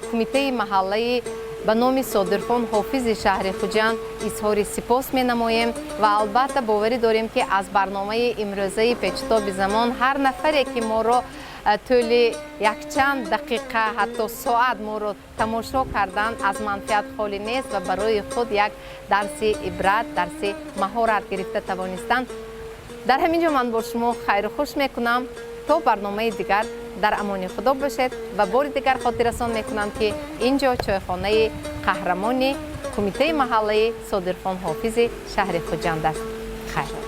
кумитаи маҳаллаи ба номи Содирхон ҳофизи шаҳри Хуҷанд изҳори сипос менамоем ва албатта боварӣ дорем ки аз барномаи имрӯзаи печтоби замон ҳар нафаре ки моро тӯли якчанд дақиқа ҳатто соат моро тамошо кардан аз манфиат холӣ нест ва барои худ як дарси ибрат, дарси маҳорат гирифта тавонистанд. дар ҳамин ҷо ман бо шумо хайру хуш мекунам. то барномаи дигар дар амони худо бошед ва бори дигар хотиррасон мекунам ки ин ҷо чойхонаи қаҳрамони кумитаи маҳаллаи Содирхон ҳофизи шаҳри Хуҷанд аст. хайр.